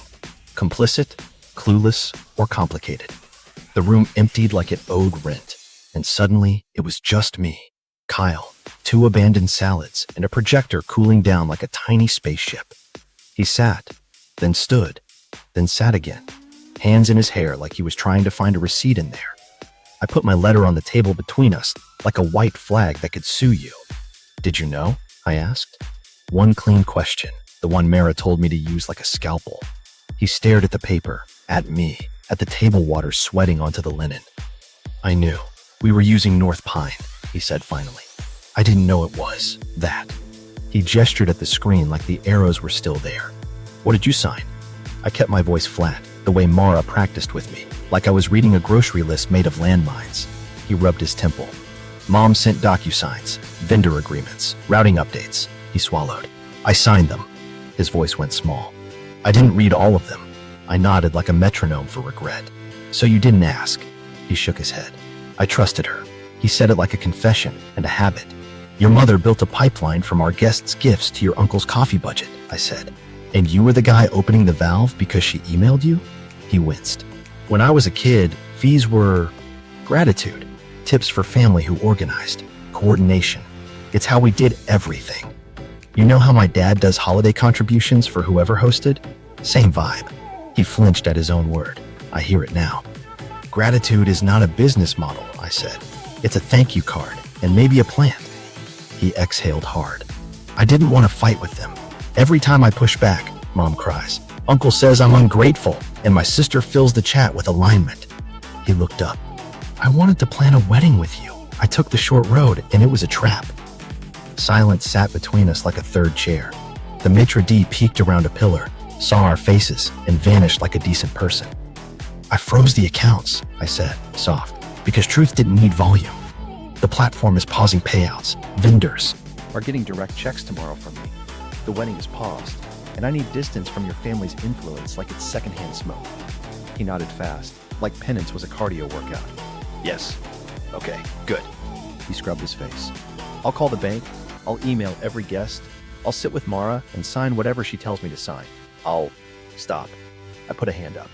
complicit, clueless, or complicated? The room emptied like it owed rent, and suddenly it was just me, Kyle, 2 abandoned salads, and a projector cooling down like a tiny spaceship. He sat, then stood, then sat again, hands in his hair like he was trying to find a receipt in there. I put my letter on the table between us, like a white flag that could sue you. Did you know? I asked. One clean question, the one Mara told me to use like a scalpel. He stared at the paper, at me, at the table water sweating onto the linen. I knew. We were using Northpine, he said finally. I didn't know it was that. He gestured at the screen like the arrows were still there. What did you sign? I kept my voice flat, the way Mara practiced with me, like I was reading a grocery list made of landmines. He rubbed his temple. Mom sent DocuSigns, vendor agreements, routing updates. He swallowed. I signed them. His voice went small. I didn't read all of them. I nodded like a metronome for regret. So you didn't ask? He shook his head. I trusted her. He said it like a confession and a habit. Your mother built a pipeline from our guests' gifts to your uncle's coffee budget, I said. And you were the guy opening the valve because she emailed you? He winced. When I was a kid, fees were gratitude, tips for family who organized, coordination. It's how we did everything. You know how my dad does holiday contributions for whoever hosted? Same vibe. He flinched at his own word. I hear it now. Gratitude is not a business model, I said. It's a thank you card and maybe a plant. He exhaled hard. I didn't want to fight with them. Every time I push back, Mom cries. Uncle says I'm ungrateful, and my sister fills the chat with alignment. He looked up. I wanted to plan a wedding with you. I took the short road, and it was a trap. Silence sat between us like a third chair. The maitre d' peeked around a pillar, saw our faces, and vanished like a decent person. I froze the accounts, I said, soft, because truth didn't need volume. The platform is pausing payouts. Vendors are getting direct checks tomorrow from me. The wedding is paused, and I need distance from your family's influence like it's secondhand smoke. He nodded fast, like penance was a cardio workout. Yes. Okay, good. He scrubbed his face. I'll call the bank. I'll email every guest. I'll sit with Mara and sign whatever she tells me to sign. I'll stop. I put a hand up.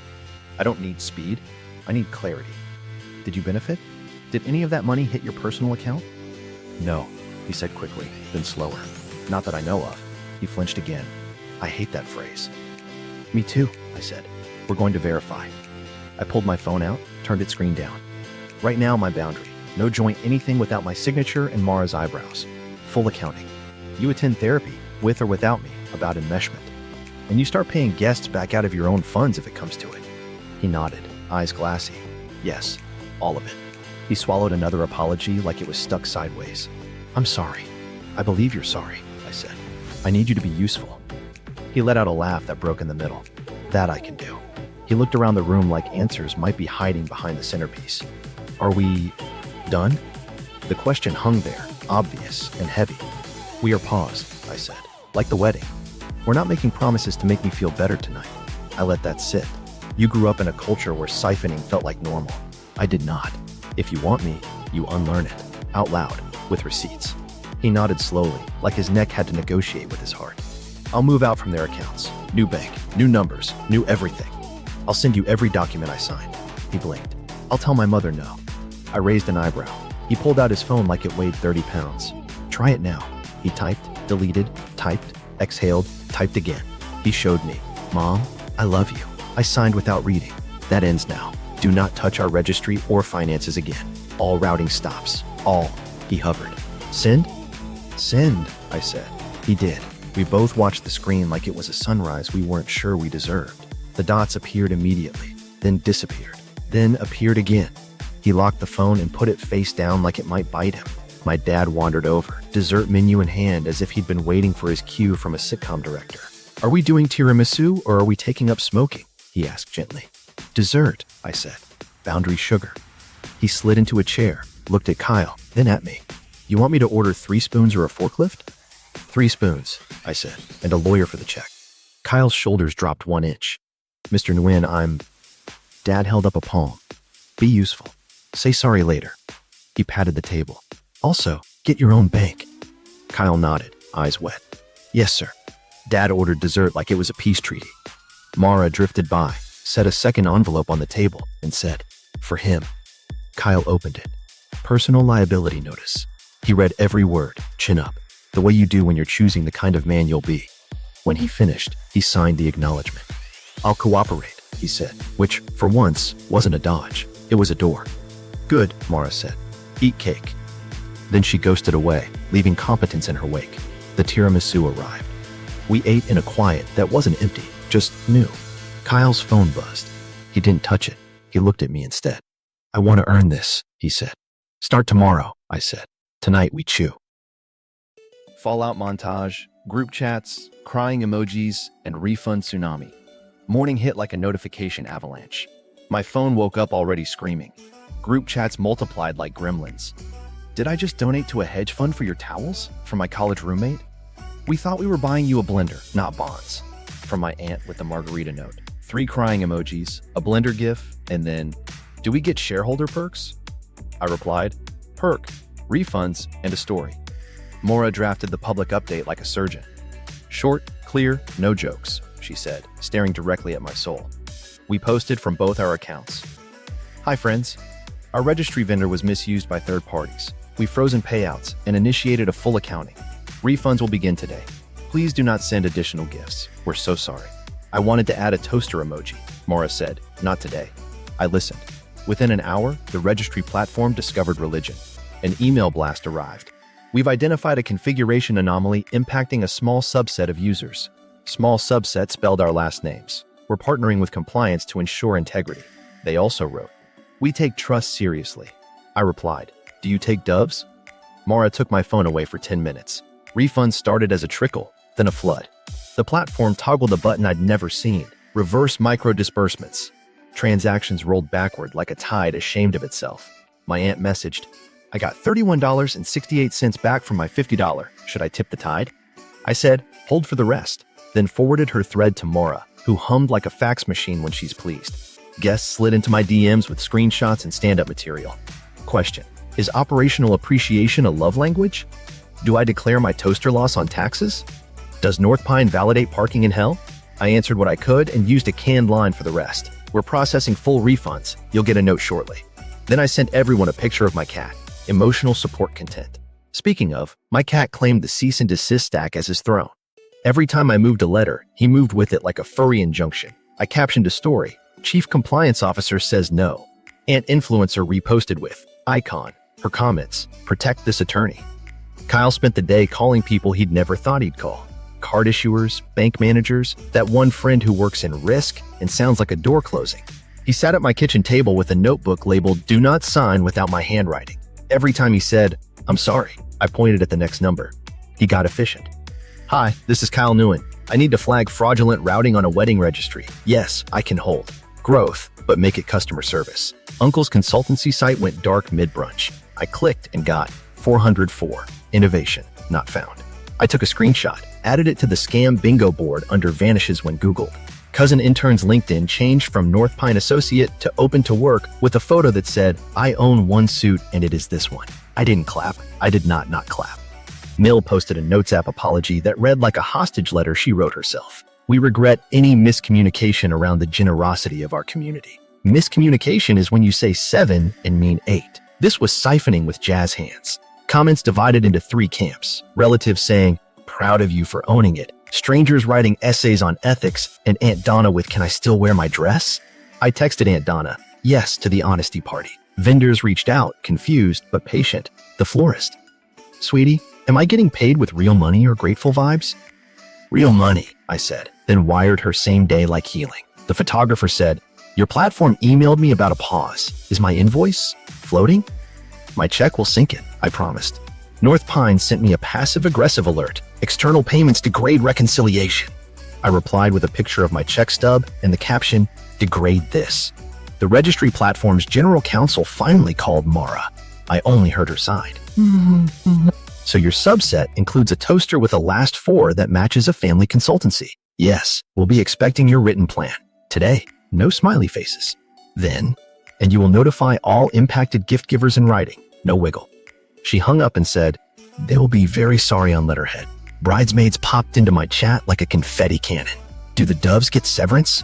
I don't need speed. I need clarity. Did you benefit? Did any of that money hit your personal account? No, he said quickly, then slower. Not that I know of. He flinched again. I hate that phrase. Me too, I said. We're going to verify. I pulled my phone out, turned its screen down. Right now, my boundary. No joint anything without my signature and Mara's eyebrows. Full accounting. You attend therapy, with or without me, about enmeshment. And you start paying guests back out of your own funds if it comes to it. He nodded, eyes glassy. Yes, all of it. He swallowed another apology like it was stuck sideways. I'm sorry. I believe you're sorry, I said. I need you to be useful. He let out a laugh that broke in the middle. That I can do. He looked around the room like answers might be hiding behind the centerpiece. Are we done? The question hung there, obvious and heavy. We are paused, I said, like the wedding. We're not making promises to make me feel better tonight. I let that sit. You grew up in a culture where siphoning felt like normal. I did not. If you want me, you unlearn it, out loud, with receipts. He nodded slowly, like his neck had to negotiate with his heart. I'll move out from their accounts. New bank, new numbers, new everything. I'll send you every document I signed. He blinked. I'll tell my mother no. I raised an eyebrow. He pulled out his phone like it weighed 30 pounds. Try it now. He typed, deleted, typed, exhaled, typed again. He showed me. Mom, I love you. I signed without reading. That ends now. Do not touch our registry or finances again. All routing stops. All. He hovered. Send? Send, I said. He did. We both watched the screen like it was a sunrise we weren't sure we deserved. The dots appeared immediately, then disappeared, then appeared again. He locked the phone and put it face down like it might bite him. My dad wandered over, dessert menu in hand, as if he'd been waiting for his cue from a sitcom director. Are we doing tiramisu or are we taking up smoking? He asked gently. Dessert, I said. Boundary sugar. He slid into a chair, looked at Kyle, then at me. You want me to order 3 spoons or a forklift? 3 spoons, I said, and a lawyer for the check. Kyle's shoulders dropped 1 inch. Mr. Nguyen, Dad held up a palm. Be useful. Say sorry later. He patted the table. Also, get your own bank. Kyle nodded, eyes wet. Yes, sir. Dad ordered dessert like it was a peace treaty. Mara drifted by, set a second envelope on the table, and said, for him. Kyle opened it. Personal liability notice. He read every word, chin up, the way you do when you're choosing the kind of man you'll be. When he finished, he signed the acknowledgement. I'll cooperate, he said, which, for once, wasn't a dodge. It was a door. Good, Mara said. Eat cake. Then she ghosted away, leaving competence in her wake. The tiramisu arrived. We ate in a quiet that wasn't empty, just new. Kyle's phone buzzed. He didn't touch it. He looked at me instead. I want to earn this, he said. Start tomorrow, I said. Tonight we chew. Fallout montage, group chats, crying emojis, and refund tsunami. Morning hit like a notification avalanche. My phone woke up already screaming. Group chats multiplied like gremlins. Did I just donate to a hedge fund for your towels? From my college roommate? We thought we were buying you a blender, not bonds. From my aunt with a margarita note. 3 crying emojis, a blender gif, and then, do we get shareholder perks? I replied, perk, refunds, and a story. Mora drafted the public update like a surgeon. Short, clear, no jokes, she said, staring directly at my soul. We posted from both our accounts. Hi friends. Our registry vendor was misused by third parties. We've frozen payouts and initiated a full accounting. Refunds will begin today. Please do not send additional gifts. We're so sorry. I wanted to add a toaster emoji, Mora said. Not today. I listened. Within an hour, the registry platform discovered religion. An email blast arrived. We've identified a configuration anomaly impacting a small subset of users. Small subset spelled our last names. We're partnering with compliance to ensure integrity. They also wrote, we take trust seriously. I replied, do you take doves? Mara took my phone away for 10 minutes. Refunds started as a trickle, then a flood. The platform toggled a button I'd never seen, reverse micro disbursements. Transactions rolled backward like a tide ashamed of itself. My aunt messaged, I got $31.68 back from my $50. Should I tip the tide? I said, hold for the rest, then forwarded her thread to Mora, who hummed like a fax machine when she's pleased. Guests slid into my DMs with screenshots and stand-up material. Question, is operational appreciation a love language? Do I declare my toaster loss on taxes? Does Northpine validate parking in hell? I answered what I could and used a canned line for the rest. We're processing full refunds. You'll get a note shortly. Then I sent everyone a picture of my cat. Emotional support content. Speaking of, my cat claimed the cease and desist stack as his throne. Every time I moved a letter, he moved with it like a furry injunction. I captioned a story. Chief Compliance Officer says no. Ant influencer reposted with, icon, her comments, protect this attorney. Kyle spent the day calling people he'd never thought he'd call. Card issuers, bank managers, that one friend who works in risk and sounds like a door closing. He sat at my kitchen table with a notebook labeled, do not sign without my handwriting. Every time he said, I'm sorry, I pointed at the next number. He got efficient. Hi, this is Kyle Nguyen. I need to flag fraudulent routing on a wedding registry. Yes, I can hold. Growth, but make it customer service. Uncle's consultancy site went dark mid-brunch. I clicked and got 404. Innovation not found. I took a screenshot, added it to the scam bingo board under vanishes when Googled. Cousin intern's LinkedIn changed from Northpine associate to open to work with a photo that said, I own one suit and it is this one. I didn't clap. I did not clap. Mill posted a Notes app apology that read like a hostage letter she wrote herself. We regret any miscommunication around the generosity of our community. Miscommunication is when you say 7 and mean 8. This was siphoning with jazz hands. Comments divided into 3 camps. Relatives saying, proud of you for owning it. Strangers writing essays on ethics, and Aunt Donna with, can I still wear my dress? I texted Aunt Donna, yes to the honesty party. Vendors reached out, confused but patient. The florist. Sweetie, am I getting paid with real money or grateful vibes? Real money, I said, then wired her same day like healing. The photographer said, your platform emailed me about a pause. Is my invoice floating? My check will sink it, I promised. Northpine sent me a passive-aggressive alert. External payments degrade reconciliation. I replied with a picture of my check stub and the caption, degrade this. The registry platform's general counsel finally called Mara. I only heard her side. So your subset includes a toaster with a last 4 that matches a family consultancy. Yes, we'll be expecting your written plan. Today, no smiley faces. Then, and you will notify all impacted gift givers in writing. No wiggle. She hung up and said, they will be very sorry on letterhead. Bridesmaids popped into my chat like a confetti cannon. Do the doves get severance?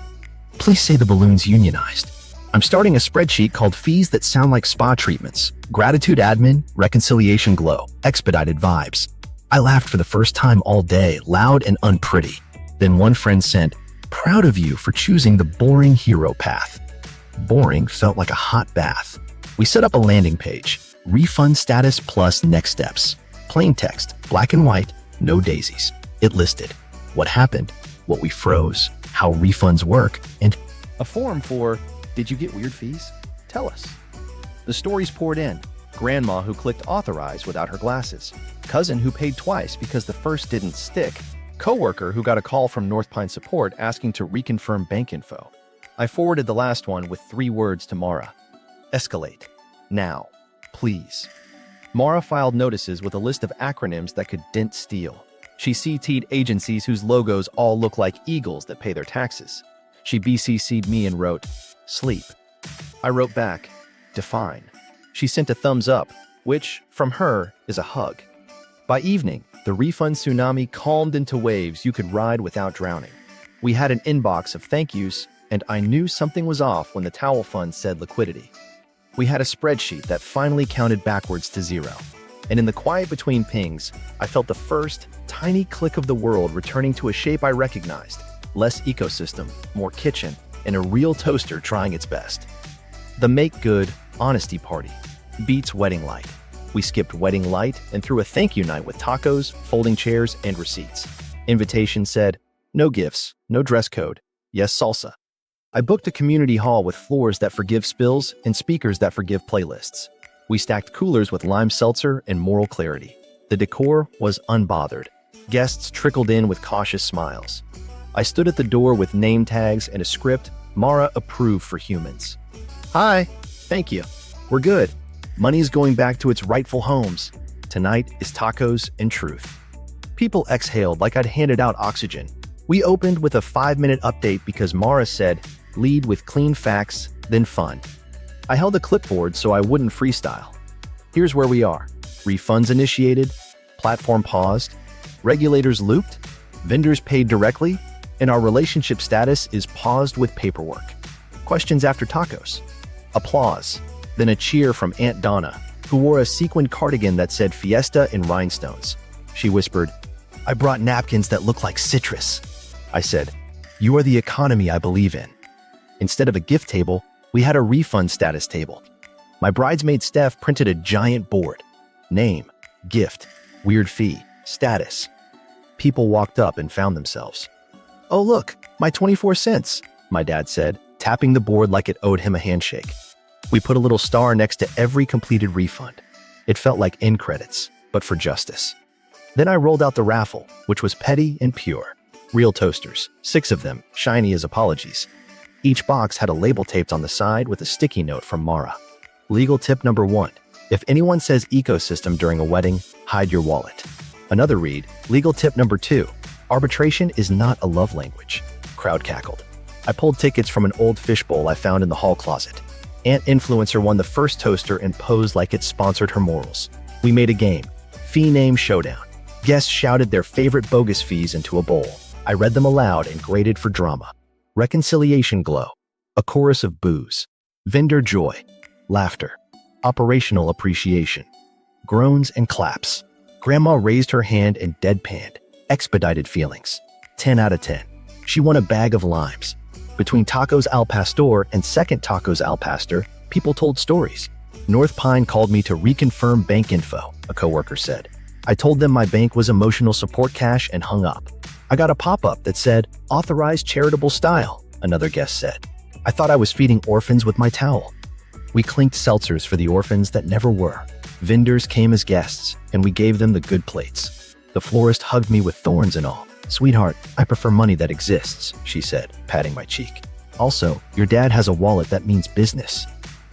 Please say the balloon's unionized. I'm starting a spreadsheet called Fees That Sound Like Spa Treatments. Gratitude admin, reconciliation glow, expedited vibes. I laughed for the first time all day, loud and unpretty. Then one friend sent, proud of you for choosing the boring hero path. Boring felt like a hot bath. We set up a landing page. Refund status plus next steps. Plain text, black and white, no daisies. It listed what happened, what we froze, how refunds work, and a form for, did you get weird fees? Tell us. The stories poured in. Grandma who clicked authorize without her glasses. Cousin who paid twice because the first didn't stick. Coworker who got a call from Northpine support asking to reconfirm bank info. I forwarded the last one with 3 words to Mara. Escalate. Now. Please. Mara filed notices with a list of acronyms that could dent steel. She CT'd agencies whose logos all look like eagles that pay their taxes. She BCC'd me and wrote, sleep. I wrote back, define. She sent a thumbs up, which, from her, is a hug. By evening, the refund tsunami calmed into waves you could ride without drowning. We had an inbox of thank yous, and I knew something was off when the towel fund said liquidity. We had a spreadsheet that finally counted backwards to 0. And in the quiet between pings, I felt the first, tiny click of the world returning to a shape I recognized. Less ecosystem, more kitchen, and a real toaster trying its best. The make good, honesty party beats wedding light. We skipped wedding light and threw a thank you night with tacos, folding chairs, and receipts. Invitation said, no gifts, no dress code, yes salsa. I booked a community hall with floors that forgive spills and speakers that forgive playlists. We stacked coolers with lime seltzer and moral clarity. The decor was unbothered. Guests trickled in with cautious smiles. I stood at the door with name tags and a script Mara approved for humans. Hi, thank you. We're good. Money's going back to its rightful homes. Tonight is tacos and truth. People exhaled like I'd handed out oxygen. We opened with a 5-minute update because Mara said, lead with clean facts, then fun. I held a clipboard so I wouldn't freestyle. Here's where we are. Refunds initiated, platform paused, regulators looped, vendors paid directly, and our relationship status is paused with paperwork. Questions after tacos. Applause. Then a cheer from Aunt Donna, who wore a sequined cardigan that said Fiesta in rhinestones. She whispered, I brought napkins that look like citrus. I said, you are the economy I believe in. Instead of a gift table, we had a refund status table. My bridesmaid Steph printed a giant board. Name, gift, weird fee, status. People walked up and found themselves. Oh look, my 24 cents, my dad said, tapping the board like it owed him a handshake. We put a little star next to every completed refund. It felt like end credits, but for justice. Then I rolled out the raffle, which was petty and pure. Real toasters, 6 of them, shiny as apologies. Each box had a label taped on the side with a sticky note from Mara. Legal tip number 1, If anyone says ecosystem during a wedding, hide your wallet. Another read, legal tip number 2. Arbitration is not a love language. Crowd cackled. I pulled tickets from an old fishbowl I found in the hall closet. AmIWrongHere won the first toaster and posed like it sponsored her morals. We made a game. Fee name Showdown. Guests shouted their favorite bogus fees into a bowl. I read them aloud and graded for drama. Reconciliation glow. A chorus of boos. Vendor joy. Laughter. Operational appreciation. Groans and claps. Grandma raised her hand and deadpanned. Expedited feelings. 10 out of 10. She won a bag of limes. Between tacos al pastor and second tacos al pastor, people told stories. Northpine called me to reconfirm bank info, a coworker said. I told them my bank was emotional support cash and hung up. I got a pop-up that said, authorized charitable style, another guest said. I thought I was feeding orphans with my towel. We clinked seltzers for the orphans that never were. Vendors came as guests, and we gave them the good plates. The florist hugged me with thorns and all. Sweetheart, I prefer money that exists, she said, patting my cheek. Also, your dad has a wallet that means business.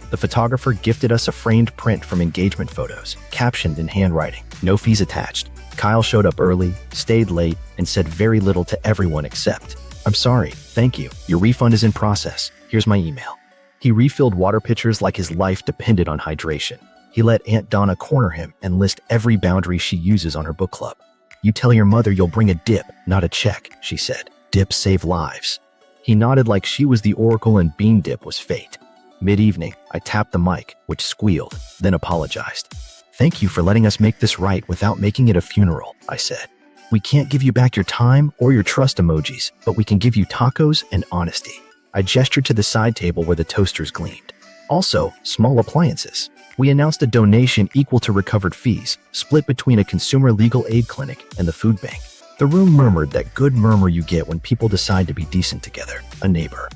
The photographer gifted us a framed print from engagement photos, captioned in handwriting, no fees attached. Kyle showed up early, stayed late, and said very little to everyone except, I'm sorry, thank you, your refund is in process, here's my email. He refilled water pitchers like his life depended on hydration. He let Aunt Donna corner him and list every boundary she uses on her book club. You tell your mother you'll bring a dip, not a check, she said. Dips save lives. He nodded like she was the oracle and bean dip was fate. Mid-evening, I tapped the mic, which squealed, then apologized. Thank you for letting us make this right without making it a funeral, I said. We can't give you back your time or your trust emojis, but we can give you tacos and honesty. I gestured to the side table where the toasters gleamed. Also, small appliances. We announced a donation equal to recovered fees, split between a consumer legal aid clinic and the food bank. The room murmured that good murmur you get when people decide to be decent together. A neighbor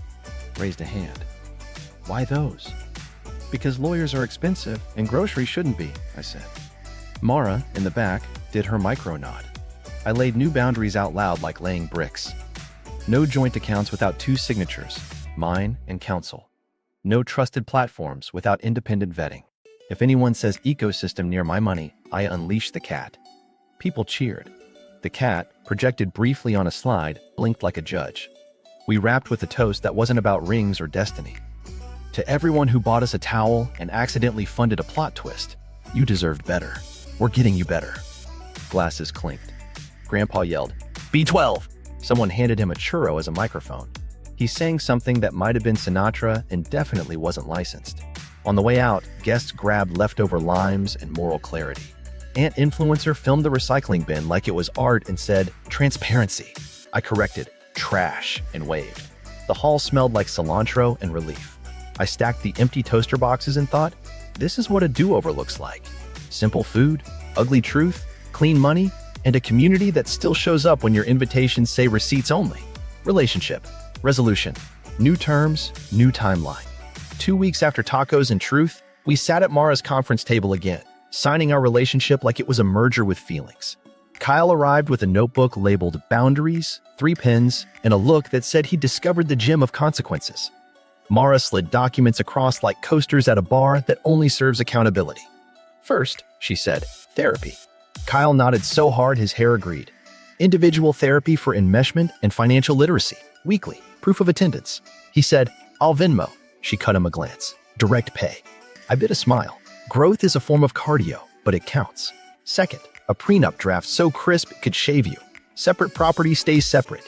Raised a hand. Why those? Because lawyers are expensive and groceries shouldn't be, I said. Mara, in the back, did her micro nod. I laid new boundaries out loud like laying bricks. No joint accounts without 2 signatures, mine and counsel. No trusted platforms without independent vetting. If anyone says ecosystem near my money, I unleash the cat. People cheered. The cat, projected briefly on a slide, blinked like a judge. We wrapped with a toast that wasn't about rings or destiny. To everyone who bought us a towel and accidentally funded a plot twist, you deserved better. We're getting you better. Glasses clinked. Grandpa yelled, B12! Someone handed him a churro as a microphone. He sang something that might have been Sinatra and definitely wasn't licensed. On the way out, guests grabbed leftover limes and moral clarity. AmIWrongHere filmed the recycling bin like it was art and said, transparency. I corrected, trash, and waved. The hall smelled like cilantro and relief. I stacked the empty toaster boxes and thought, this is what a do-over looks like. Simple food, ugly truth, clean money, and a community that still shows up when your invitations say receipts only. Relationship. Resolution. New terms, new timeline. 2 weeks after tacos and truth, we sat at Mara's conference table again, signing our relationship like it was a merger with feelings. Kyle arrived with a notebook labeled Boundaries, 3 pens, and a look that said he discovered the gem of consequences. Mara slid documents across like coasters at a bar that only serves accountability. First, she said, therapy. Kyle nodded so hard his hair agreed. Individual therapy for enmeshment and financial literacy. Weekly. Proof of attendance. He said, I'll Venmo. She cut him a glance. Direct pay. I bit a smile. Growth is a form of cardio, but it counts. Second, a prenup draft so crisp it could shave you. Separate property stays separate.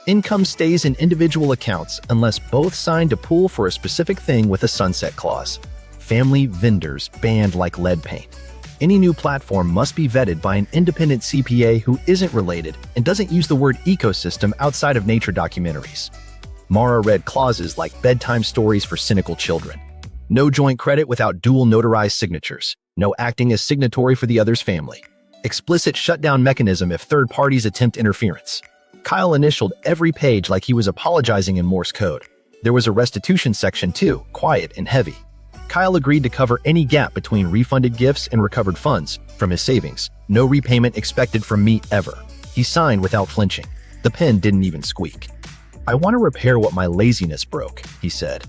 Income stays in individual accounts unless both sign to pool for a specific thing with a sunset clause. Family vendors banned like lead paint. Any new platform must be vetted by an independent CPA who isn't related and doesn't use the word ecosystem outside of nature documentaries. Mara read clauses like bedtime stories for cynical children. No joint credit without dual notarized signatures. No acting as signatory for the other's family. Explicit shutdown mechanism if third parties attempt interference. Kyle initialed every page like he was apologizing in Morse code. There was a restitution section too, quiet and heavy. Kyle agreed to cover any gap between refunded gifts and recovered funds from his savings. No repayment expected from me ever. He signed without flinching. The pen didn't even squeak. I want to repair what my laziness broke, he said.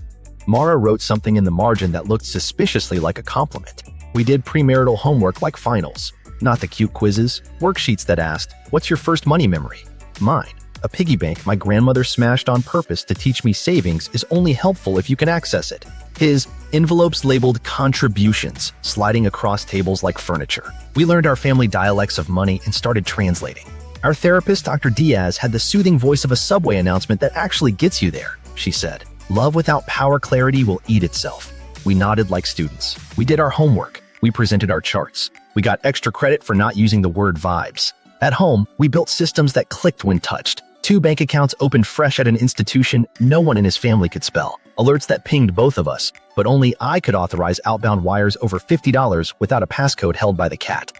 Mara wrote something in the margin that looked suspiciously like a compliment. We did premarital homework like finals, not the cute quizzes, worksheets that asked, "What's your first money memory?" Mine. A piggy bank my grandmother smashed on purpose to teach me savings is only helpful if you can access it. His. Envelopes labeled contributions, sliding across tables like furniture. We learned our family dialects of money and started translating. Our therapist, Dr. Diaz, had the soothing voice of a subway announcement that actually gets you there, she said. Love without power clarity will eat itself. We nodded like students. We did our homework. We presented our charts. We got extra credit for not using the word vibes. At home, we built systems that clicked when touched. 2 bank accounts opened fresh at an institution no one in his family could spell. Alerts that pinged both of us, but only I could authorize outbound wires over $50 without a passcode held by the cat.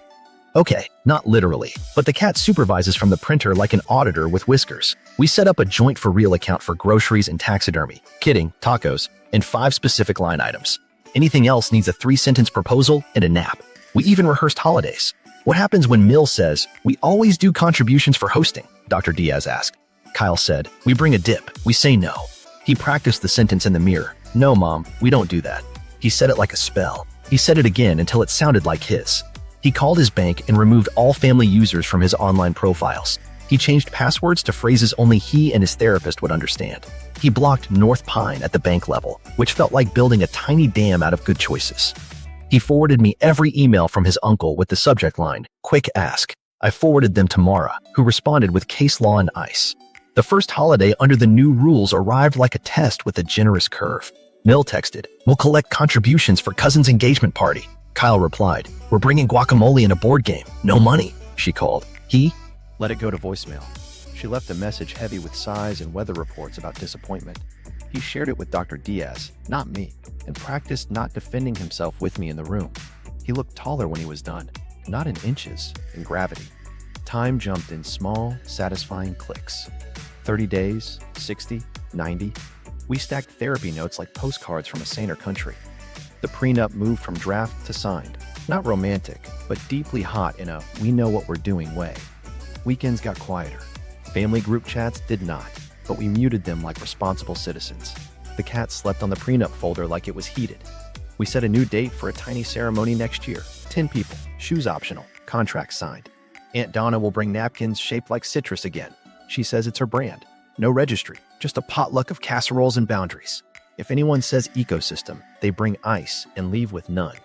Okay, not literally, but the cat supervises from the printer like an auditor with whiskers. We set up a joint for real account for groceries and taxidermy, kidding, tacos, and 5 specific line items. Anything else needs a 3-sentence proposal and a nap. We even rehearsed holidays. What happens when Mill says, "We always do contributions for hosting?" Dr. Diaz asked. Kyle said, "We bring a dip. We say no." He practiced the sentence in the mirror. "No, Mom, we don't do that." He said it like a spell. He said it again until it sounded like his. He called his bank and removed all family users from his online profiles. He changed passwords to phrases only he and his therapist would understand. He blocked Northpine at the bank level, which felt like building a tiny dam out of good choices. He forwarded me every email from his uncle with the subject line, "Quick Ask." I forwarded them to Mara, who responded with case law and ice. The first holiday under the new rules arrived like a test with a generous curve. Mill texted, "We'll collect contributions for cousin's engagement party." Kyle replied, "We're bringing guacamole and a board game. No money." She called. He let it go to voicemail. She left a message heavy with sighs and weather reports about disappointment. He shared it with Dr. Diaz, not me, and practiced not defending himself with me in the room. He looked taller when he was done, not in inches, in gravity. Time jumped in small, satisfying clicks. 30 days, 60, 90. We stacked therapy notes like postcards from a saner country. The prenup moved from draft to signed. Not romantic, but deeply hot in a we-know-what-we're-doing way. Weekends got quieter. Family group chats did not, but we muted them like responsible citizens. The cat slept on the prenup folder like it was heated. We set a new date for a tiny ceremony next year. 10 people, shoes optional, contract signed. Aunt Donna will bring napkins shaped like citrus again. She says it's her brand. No registry, just a potluck of casseroles and boundaries. If anyone says ecosystem, they bring ice and leave with none.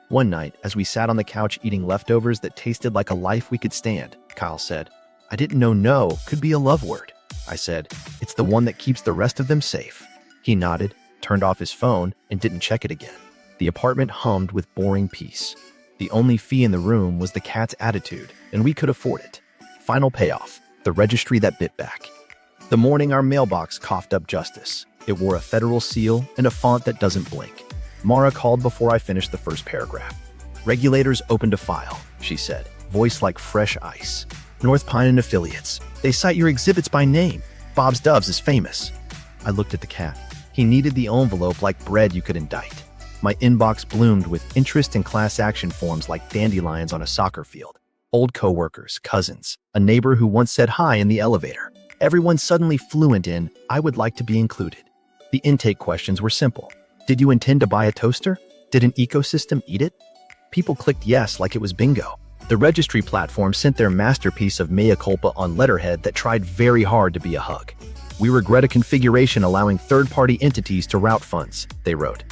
One night, as we sat on the couch eating leftovers that tasted like a life we could stand, Kyle said, "I didn't know no could be a love word." I said, "It's the one that keeps the rest of them safe." He nodded, turned off his phone, and didn't check it again. The apartment hummed with boring peace. The only fee in the room was the cat's attitude, and we could afford it. Final payoff, the registry that bit back. The morning our mailbox coughed up justice. It wore a federal seal and a font that doesn't blink. Mara called before I finished the first paragraph. "Regulators opened a file," she said, voice like fresh ice. "Northpine and affiliates. They cite your exhibits by name. Bob's Doves is famous." I looked at the cat. He kneaded the envelope like bread you could indict. My inbox bloomed with interest in class action forms like dandelions on a soccer field. Old coworkers, cousins, a neighbor who once said hi in the elevator. Everyone suddenly fluent in, "I would like to be included." The intake questions were simple. Did you intend to buy a toaster? Did an ecosystem eat it? People clicked yes like it was bingo. The registry platform sent their masterpiece of mea culpa on letterhead that tried very hard to be a hug. "We regret a configuration allowing third-party entities to route funds," they wrote.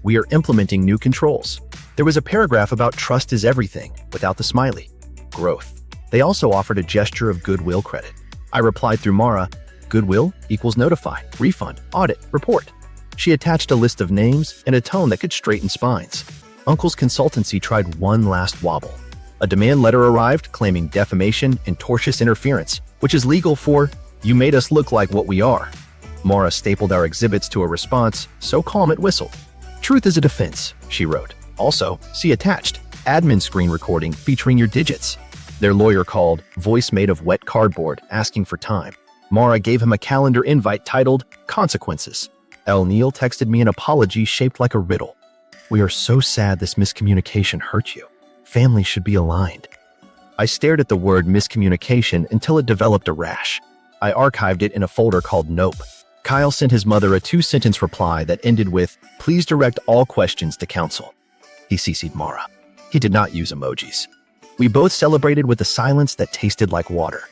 "We are implementing new controls." There was a paragraph about trust is everything, without the smiley. Growth. They also offered a gesture of goodwill credit. I replied through Mara, "Goodwill equals notify, refund, audit, report." She attached a list of names and a tone that could straighten spines. Uncle's consultancy tried one last wobble. A demand letter arrived claiming defamation and tortious interference, which is legal for, "You made us look like what we are." Mara stapled our exhibits to a response, so calm it whistled. "Truth is a defense," she wrote. "Also, see attached, admin screen recording featuring your digits." Their lawyer called, voice made of wet cardboard, asking for time. Mara gave him a calendar invite titled Consequences. El Neil texted me an apology shaped like a riddle. "We are so sad this miscommunication hurt you. Families should be aligned." I stared at the word miscommunication until it developed a rash. I archived it in a folder called Nope. Kyle sent his mother a 2-sentence reply that ended with, "Please direct all questions to counsel." He CC'd Mara. He did not use emojis. We both celebrated with a silence that tasted like water.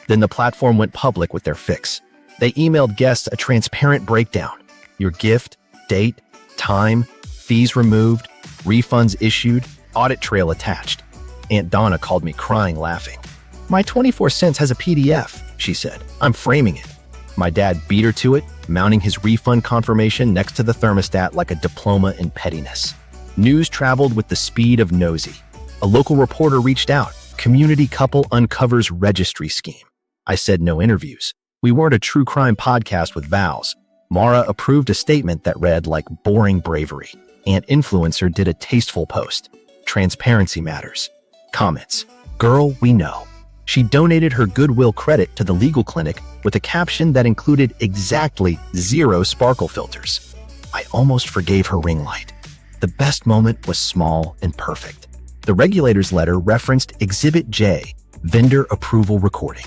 Then the platform went public with their fix. They emailed guests a transparent breakdown. Your gift, date, time, fees removed, refunds issued, audit trail attached. Aunt Donna called me crying, laughing. My 24 cents has a PDF, she said. I'm framing it. My dad beat her to it, mounting his refund confirmation next to the thermostat like a diploma in pettiness. News traveled with the speed of nosy. A local reporter reached out. Community couple uncovers registry scheme. I said no interviews. We weren't a true crime podcast with vows. Mara approved a statement that read like boring bravery. Aunt Influencer did a tasteful post. Transparency matters. Comments. Girl, we know. She donated her goodwill credit to the legal clinic with a caption that included exactly 0 sparkle filters. I almost forgave her ring light. The best moment was small and perfect. The Regulators letter referenced Exhibit J, vendor approval recording.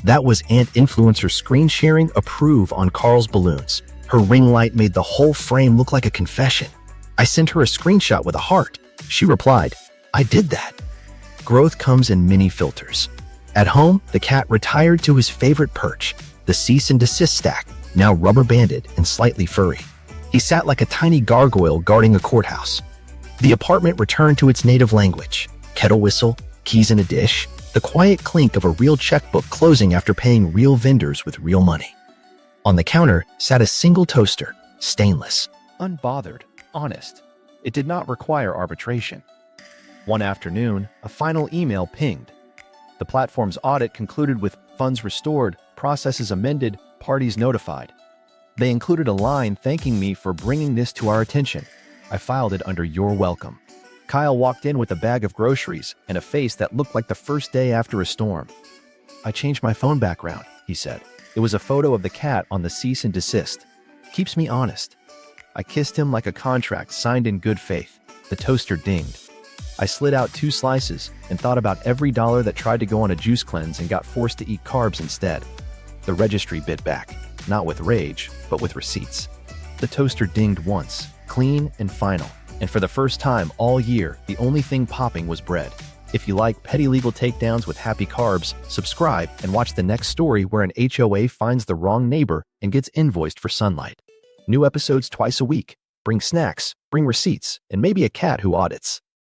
That was Aunt Influencer screen sharing approve on Carl's balloons. Her ring light made the whole frame look like a confession. I sent her a screenshot with a heart. She replied, I did that. Growth comes in many filters. At home, the cat retired to his favorite perch, the cease and desist stack, now rubber-banded and slightly furry. He sat like a tiny gargoyle guarding a courthouse. The apartment returned to its native language. Kettle whistle, keys in a dish, the quiet clink of a real checkbook closing after paying real vendors with real money. On the counter sat a single toaster, stainless. Unbothered, honest. It did not require arbitration. One afternoon, a final email pinged. The platform's audit concluded with funds restored, processes amended, parties notified. They included a line thanking me for bringing this to our attention. I filed it under your welcome. Kyle walked in with a bag of groceries and a face that looked like the first day after a storm. I changed my phone background, he said. It was a photo of the cat on the cease and desist. Keeps me honest. I kissed him like a contract signed in good faith. The toaster dinged. I slid out 2 slices and thought about every dollar that tried to go on a juice cleanse and got forced to eat carbs instead. The registry bit back, not with rage, but with receipts. The toaster dinged once, clean and final. And for the first time all year, the only thing popping was bread. If you like petty legal takedowns with happy carbs, subscribe and watch the next story where an HOA finds the wrong neighbor and gets invoiced for sunlight. New episodes twice a week. Bring snacks, bring receipts, and maybe a cat who audits.